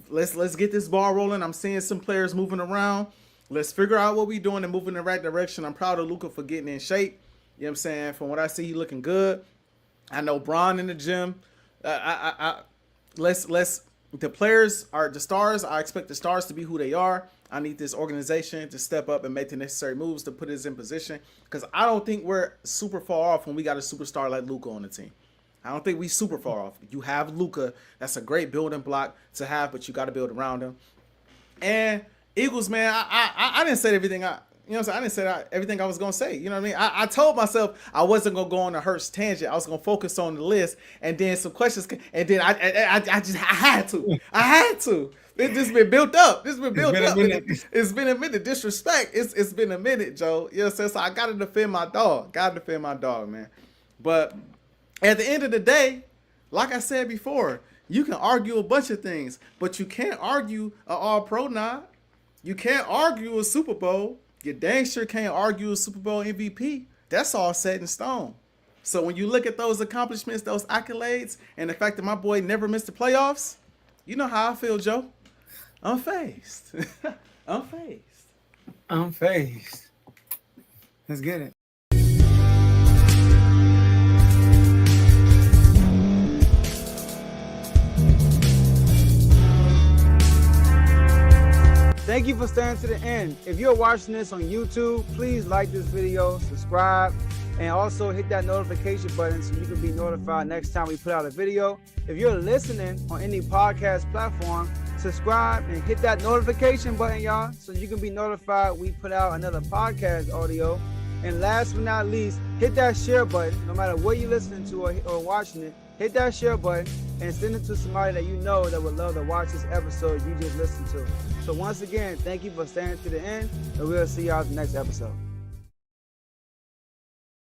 let's get this ball rolling. I'm seeing some players moving around. Let's figure out what we're doing and move in the right direction. I'm proud of Luka for getting in shape. You know what I'm saying? From what I see, he looking good. I know Bron in the gym. Let's the stars. I expect the stars to be who they are. I need this organization to step up and make the necessary moves to put us in position, because I don't think we're super far off when we got a superstar like Luka on the team. I don't think we super far off. You have Luka. That's a great building block to have, but you got to build around him. And Eagles, man, I didn't say everything. You know what I'm saying? I didn't say everything I was going to say. You know what I mean? I told myself I wasn't going to go on a Hurts tangent. I was going to focus on the list, and then some questions. And then I had to. I had to. It's just been built up. It's been built up. It's been a minute. Disrespect. It's been a minute, Joe. You know what I'm saying? So I got to defend my dog. Got to defend my dog, man. But at the end of the day, like I said before, you can argue a bunch of things, but you can't argue an All-Pro nod. You can't argue a Super Bowl. You dang sure can't argue a Super Bowl MVP. That's all set in stone. So when you look at those accomplishments, those accolades, and the fact that my boy never missed the playoffs, you know how I feel, Joe. Unfazed. Unfazed. Let's get it. Thank you for staying to the end. If you're watching this on YouTube, please like this video, subscribe, and also hit that notification button so you can be notified next time we put out a video. If you're listening on any podcast platform, subscribe and hit that notification button, y'all, so you can be notified we put out another podcast audio. And last but not least, hit that share button. No matter what you're listening to or watching it, hit that share button and send it to somebody that you know that would love to watch this episode you just listened to. So once again, thank you for staying to the end, and we'll see y'all in the next episode.